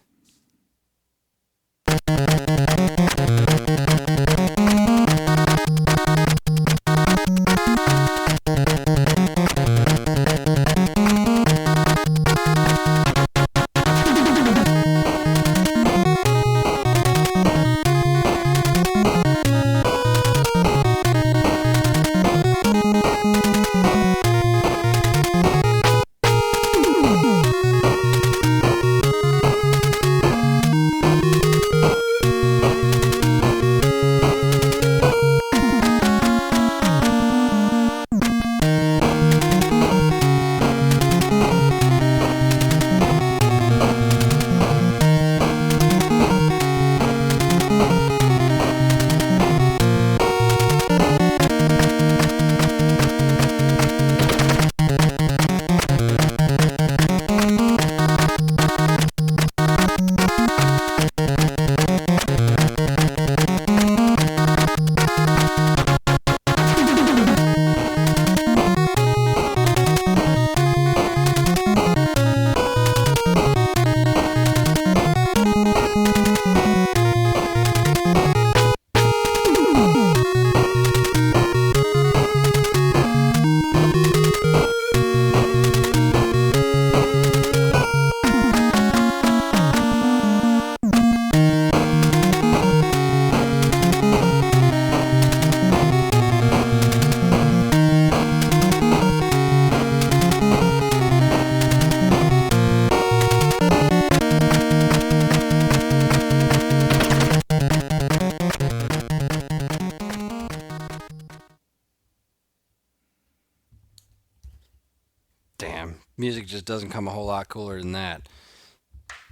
Damn, music just doesn't come a whole lot cooler than that.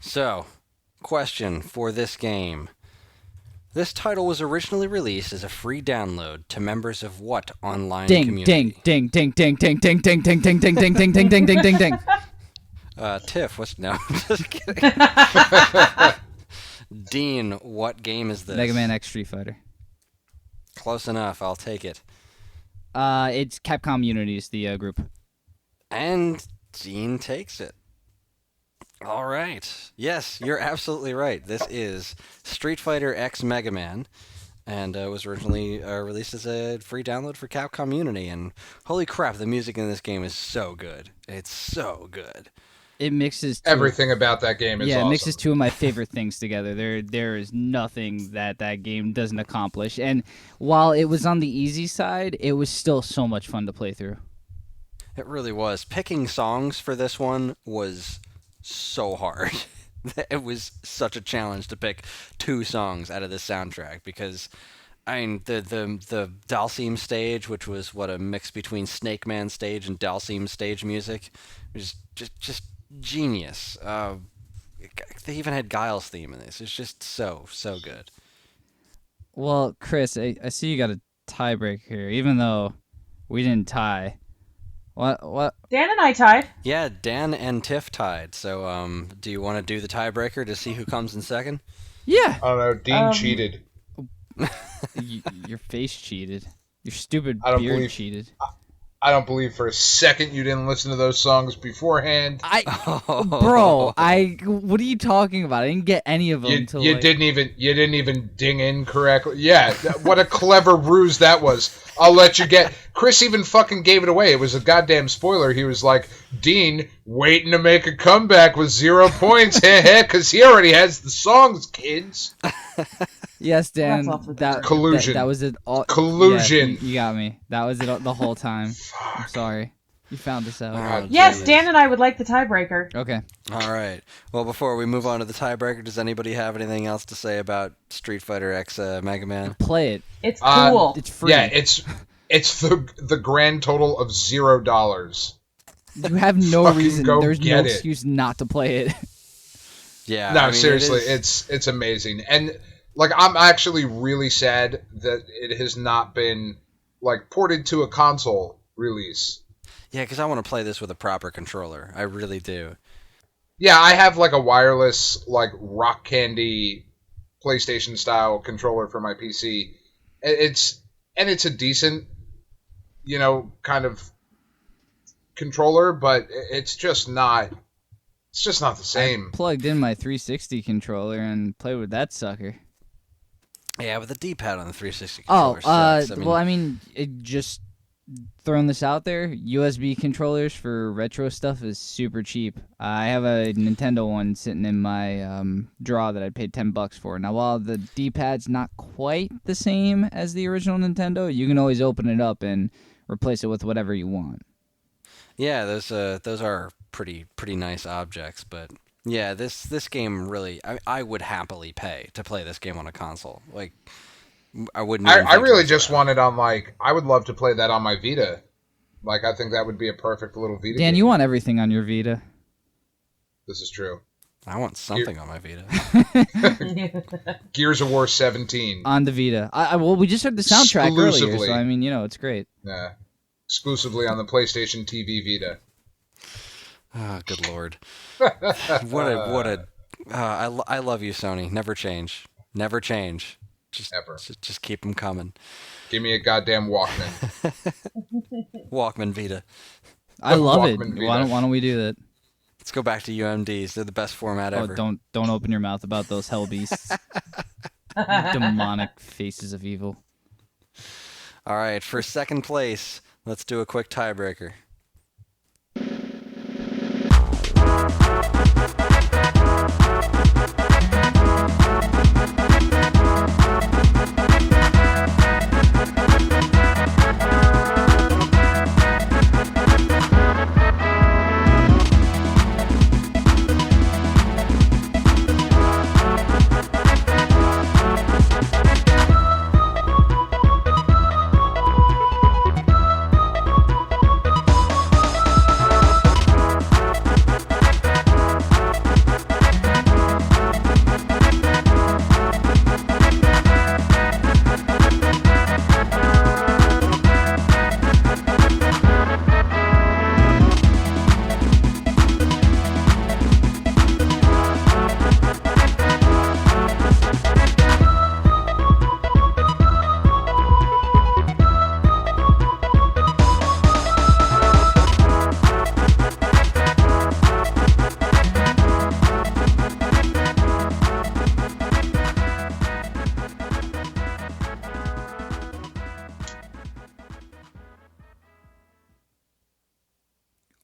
So, question for this game. This title was originally released as a free download to members of what online Ding community? ding ding ding ding ding ding ding ding ding ding ding ding ding ding ding ding. Tiff, what's no? Just kidding. Dean, what game is this? Mega Man X Street Fighter. Close enough. I'll take it. It's Capcom Unity's the group. And Dean takes it. All right. Yes, you're absolutely right. This is Street Fighter X Mega Man, and was originally released as a free download for Capcom Unity. And holy crap, the music in this game is so good. It's so good. It mixes Everything about that game is awesome. It mixes two of my favorite things together. There is nothing that game doesn't accomplish. And while it was on the easy side, it was still so much fun to play through. It really was. Picking songs for this one was so hard. It was such a challenge to pick 2 songs out of this soundtrack because, I mean, the Dalsim stage, which was a mix between Snake Man stage and Dalsim stage music, was just genius. They even had Guile's theme in this. It's just so good. Well, Chris, I see you got a tiebreaker here, even though we didn't tie. What? Dan and I tied. Yeah, Dan and Tiff tied. So, do you want to do the tiebreaker to see who comes in second? Yeah. I don't know. Dean cheated. Your face cheated. Your stupid I don't beard believe- cheated. I don't believe for a second you didn't listen to those songs beforehand. Bro, what are you talking about? I didn't get any of them until You didn't even ding in correctly. Yeah, what a clever ruse that was. I'll let you get. Chris even fucking gave it away. It was a goddamn spoiler. He was like, Dean waiting to make a comeback with 0 points, because he already has the songs, kids. Yes, Dan. Collusion. That was it. Collusion. Yeah, you got me. That was it the whole time. I'm sorry. You found this out. Oh, Yes, geez. Dan and I would like the tiebreaker. Okay. All right. Well, before we move on to the tiebreaker, does anybody have anything else to say about Street Fighter X Mega Man? Play it. It's cool. It's free. Yeah, it's the grand total of $0. You have no Fucking reason. go There's no get it. excuse not to play it. Yeah. No, I mean, seriously, it is- it's amazing. And like I'm actually really sad that it has not been like ported to a console release. Yeah, because I want to play this with a proper controller. I really do. Yeah, I have like a wireless like rock candy PlayStation style controller for my PC. It's a decent kind of controller, but it's just not. It's just not the same. I plugged in my 360 controller and played with that sucker. Yeah, but the D-pad on the 360 Oh, controller sucks. well, I mean, it just throwing this out there, USB controllers for retro stuff is super cheap. I have a Nintendo one sitting in my drawer that I paid $10 for. Now, while the D-pad's not quite the same as the original Nintendo, you can always open it up and replace it with whatever you want. Yeah, those are pretty nice objects, but yeah, this game really, I would happily pay to play this game on a console. Like, I wouldn't. I really just want it on, like, I would love to play that on my Vita. Like, I think that would be a perfect little Vita Dan, game. you want everything on your Vita. This is true. I want something on my Vita. Gears of War 17. On the Vita. Well, we just heard the soundtrack earlier, Exclusively. so I mean, it's great. Yeah. Exclusively on the PlayStation TV Vita. Oh, good lord! what a! I love you, Sony. Never change. Never change. Ever. Just keep them coming. Give me a goddamn Walkman. Walkman Vita. I love it. Walkman Vita. Why don't we do that? Let's go back to UMDs. They're the best format ever. Don't open your mouth about those hell beasts. Demonic faces of evil. All right, for second place, let's do a quick tiebreaker.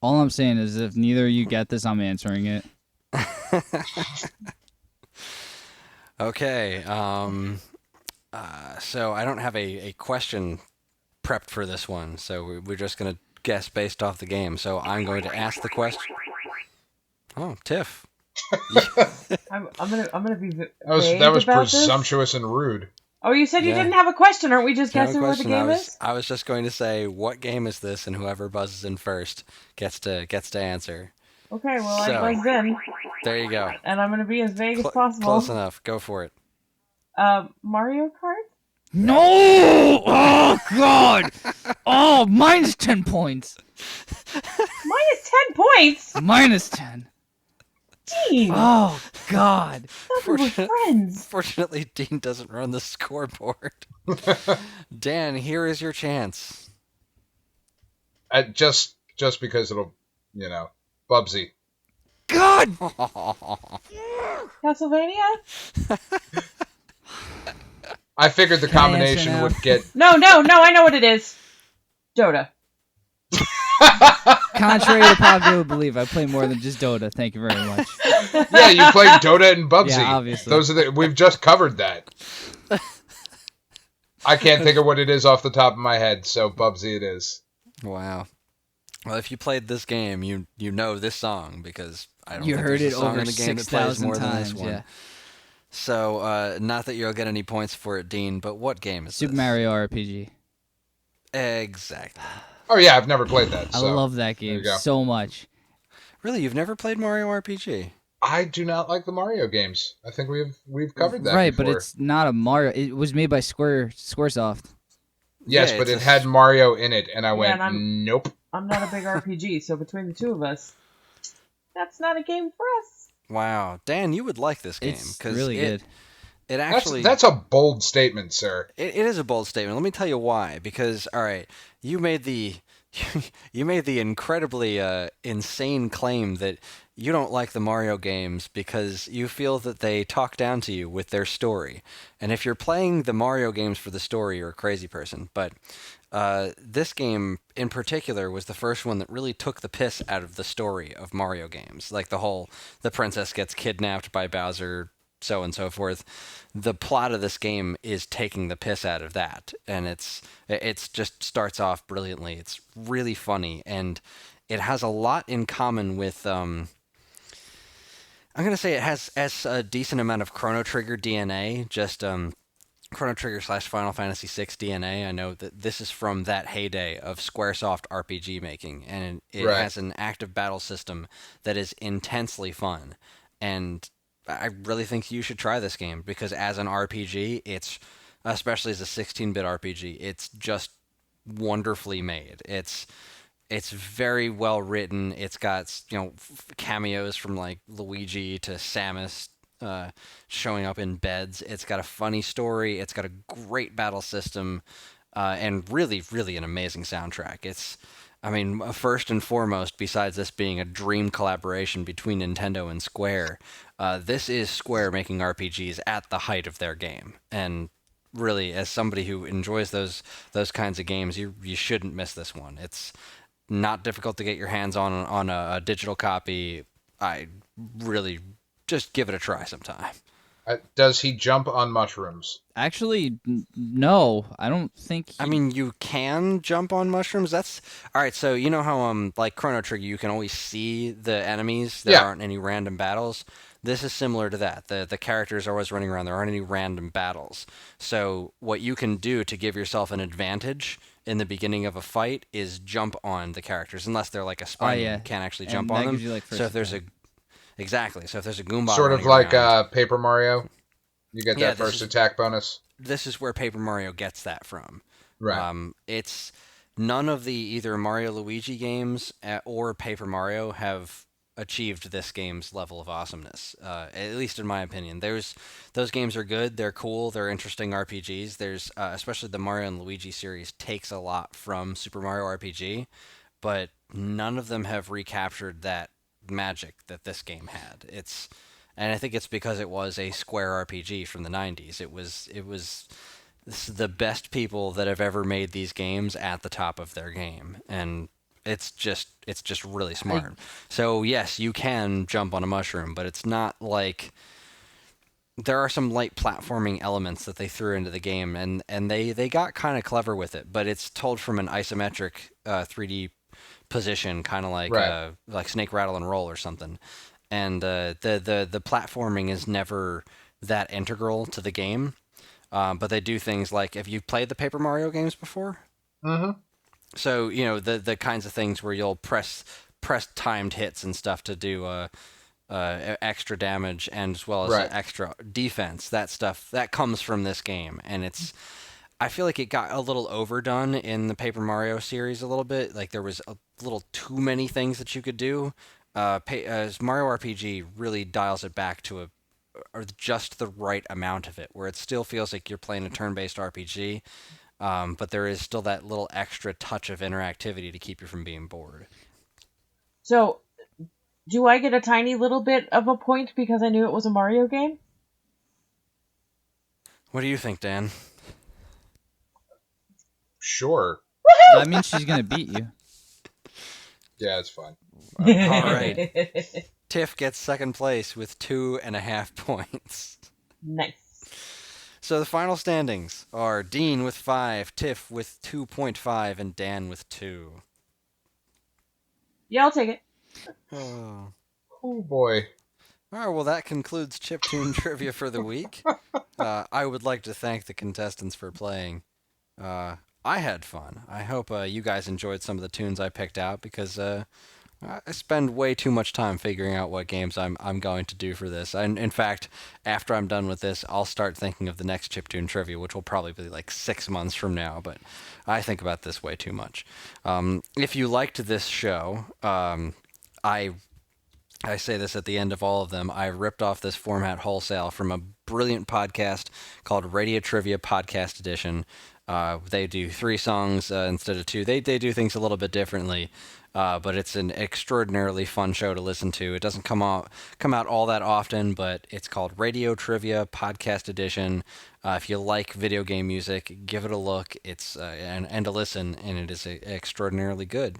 All I'm saying is if neither of you get this, I'm answering it. Okay. So I don't have a question prepped for this one, so we're just gonna guess based off the game. So I'm going to ask the question. Oh, Tiff. I'm gonna be vague That was about this. presumptuous and rude. Oh, you said you Yeah. didn't have a question. Aren't we just No guessing what the question. game is? I was just going to say what game is this, and whoever buzzes in first gets to answer. Okay, well, So- I buzzed in, There you go. and I'm gonna be as vague as possible. Close enough. Go for it. Mario Kart? No! Oh, God! Oh, minus 10 points. Minus 10 points? Minus 10. Dean! Oh, God. thought we were friends. Fortunately, Dean doesn't run the scoreboard. Dan, here is your chance. Just because it'll, Bubsy. God! Castlevania? I figured the Can I answer combination now? would get. No, I know what it is. Dota. Contrary to popular belief, I play more than just Dota. Thank you very much. Yeah, you played Dota and Bubsy. Yeah, obviously. Those are we've just covered that. I can't think of what it is off the top of my head, so Bubsy it is. Wow. Well, if you played this game, you know this song because I don't You think heard there's it a song over in the game that plays 6,000 more than times. this one. Yeah. So, not that you'll get any points for it, Dean, but what game is Super this? Mario RPG. Exactly. Oh yeah, I've never played that. I So. love that there you game go. so much. Really, you've never played Mario RPG? I do not like the Mario games. I think we've covered that. Right, before. but it's not a Mario. It was made by Squaresoft. Yes, Yeah, but it's it had Mario in it, and I went, and nope. I'm not a big RPG, so between the two of us, that's not a game for us. Wow. Dan, you would like this game. It's 'cause really good. It actually That's a bold statement, sir. it is a bold statement. Let me tell you why. Because all right, you made the you made the incredibly insane claim that you don't like the Mario games because you feel that they talk down to you with their story. And if you're playing the Mario games for the story, you're a crazy person. But this game in particular was the first one that really took the piss out of the story of Mario games. Like the princess gets kidnapped by Bowser, so on and so forth. The plot of this game is taking the piss out of that, and it's just starts off brilliantly. It's really funny, and it has a lot in common with I'm gonna say it has a decent amount of Chrono Trigger DNA, just Chrono Trigger / Final Fantasy VI DNA. I know that this is from that heyday of SquareSoft RPG making, and it Right. has an active battle system that is intensely fun. And I really think you should try this game because as an RPG, it's especially as a 16-bit RPG, it's just wonderfully made. It's very well written. It's got cameos from like Luigi to Samus showing up in beds. It's got a funny story. It's got a great battle system, and really, really an amazing soundtrack. I mean, first and foremost, besides this being a dream collaboration between Nintendo and Square, this is Square making RPGs at the height of their game. And really, as somebody who enjoys those kinds of games, you shouldn't miss this one. It's not difficult to get your hands on a digital copy. I really just give it a try sometime. Does he jump on mushrooms? Actually, no, I don't think. I mean, you can jump on mushrooms. That's all right. So you know how like Chrono Trigger, you can always see the enemies. There Yeah. aren't any random battles. This is similar to that. The characters are always running around. There aren't any random battles. So what you can do to give yourself an advantage in the beginning of a fight is jump on the characters, unless they're like a spiny. yeah. You can't actually And jump that on them. gives you, like, first So if there's attack. exactly. So if there's a Goomba Sort of running like around, Paper Mario. You get Yeah, that this first is- attack bonus. this is where Paper Mario gets that from. Right. It's none of the either Mario Luigi games or Paper Mario have achieved this game's level of awesomeness. At least in my opinion, those games are good. They're cool. They're interesting RPGs. There's especially the Mario and Luigi series takes a lot from Super Mario RPG, but none of them have recaptured that magic that this game had. And I think it's because it was a Square RPG from the 90s. It was the best people that have ever made these games at the top of their game, and it's just really smart. So yes, you can jump on a mushroom, but it's not like there are some light platforming elements that they threw into the game, and they got kind of clever with it, but it's told from an isometric 3D position, kind of Right. like Snake Rattle and Roll or something. And the platforming is never that integral to the game. But they do things like, have you played the Paper Mario games before? Mm-hmm. So you know the kinds of things where you'll press timed hits and stuff to do extra damage and as well as Right. extra defense. That stuff that comes from this game, and I feel like it got a little overdone in the Paper Mario series a little bit. Like there was a little too many things that you could do. Mario RPG really dials it back to or just the right amount of it, where it still feels like you're playing a turn-based RPG, but there is still that little extra touch of interactivity to keep you from being bored. So, do I get a tiny little bit of a point because I knew it was a Mario game? What do you think, Dan? Sure. That means she's gonna beat you. Yeah, it's fine. All right. Tiff gets second place with 2.5 points. Nice. So the final standings are Dean with 5, Tiff with 2.5, and Dan with 2. Yeah, I'll take it. Oh. Oh boy. All right, well, that concludes Chiptune Trivia for the week. I would like to thank the contestants for playing. I had fun. I hope you guys enjoyed some of the tunes I picked out because I spend way too much time figuring out what games I'm going to do for this. And in fact, after I'm done with this, I'll start thinking of the next Chiptune Trivia, which will probably be like 6 months from now. But I think about this way too much. If you liked this show, I I say this at the end of all of them. I ripped off this format wholesale from a brilliant podcast called Radio Trivia Podcast Edition. They do 3 songs instead of 2. They do things a little bit differently, but it's an extraordinarily fun show to listen to. It doesn't come out all that often, but it's called Radio Trivia Podcast Edition. If you like video game music, give it a look. It's and a listen, and it is extraordinarily good.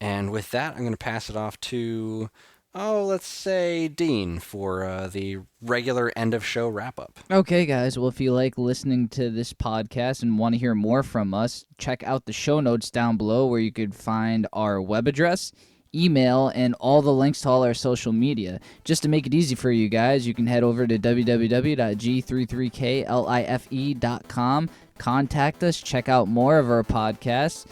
And with that, I'm going to pass it off to, let's say Dean for the regular end of show wrap up. Okay, guys. Well, if you like listening to this podcast and want to hear more from us, check out the show notes down below where you could find our web address, email, and all the links to all our social media. Just to make it easy for you guys, you can head over to www.g33klife.com, contact us, check out more of our podcasts,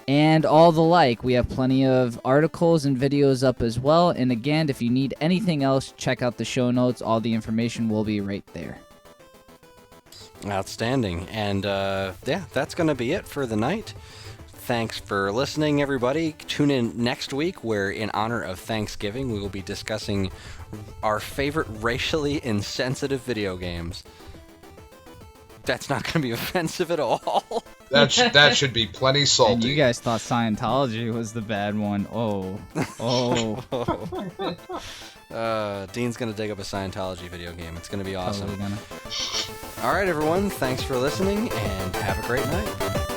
and all the like. We have plenty of articles and videos up as well. And again, if you need anything else, check out the show notes. All the information will be right there. Outstanding. And that's going to be it for the night. Thanks for listening, everybody. Tune in next week where, in honor of Thanksgiving, we will be discussing our favorite racially insensitive video games. That's not going to be offensive at all. That should be plenty salty. And you guys thought Scientology was the bad one. Oh. Dean's going to dig up a Scientology video game. It's going to be awesome. Totally gonna. All right, everyone. Thanks for listening, and have a great night.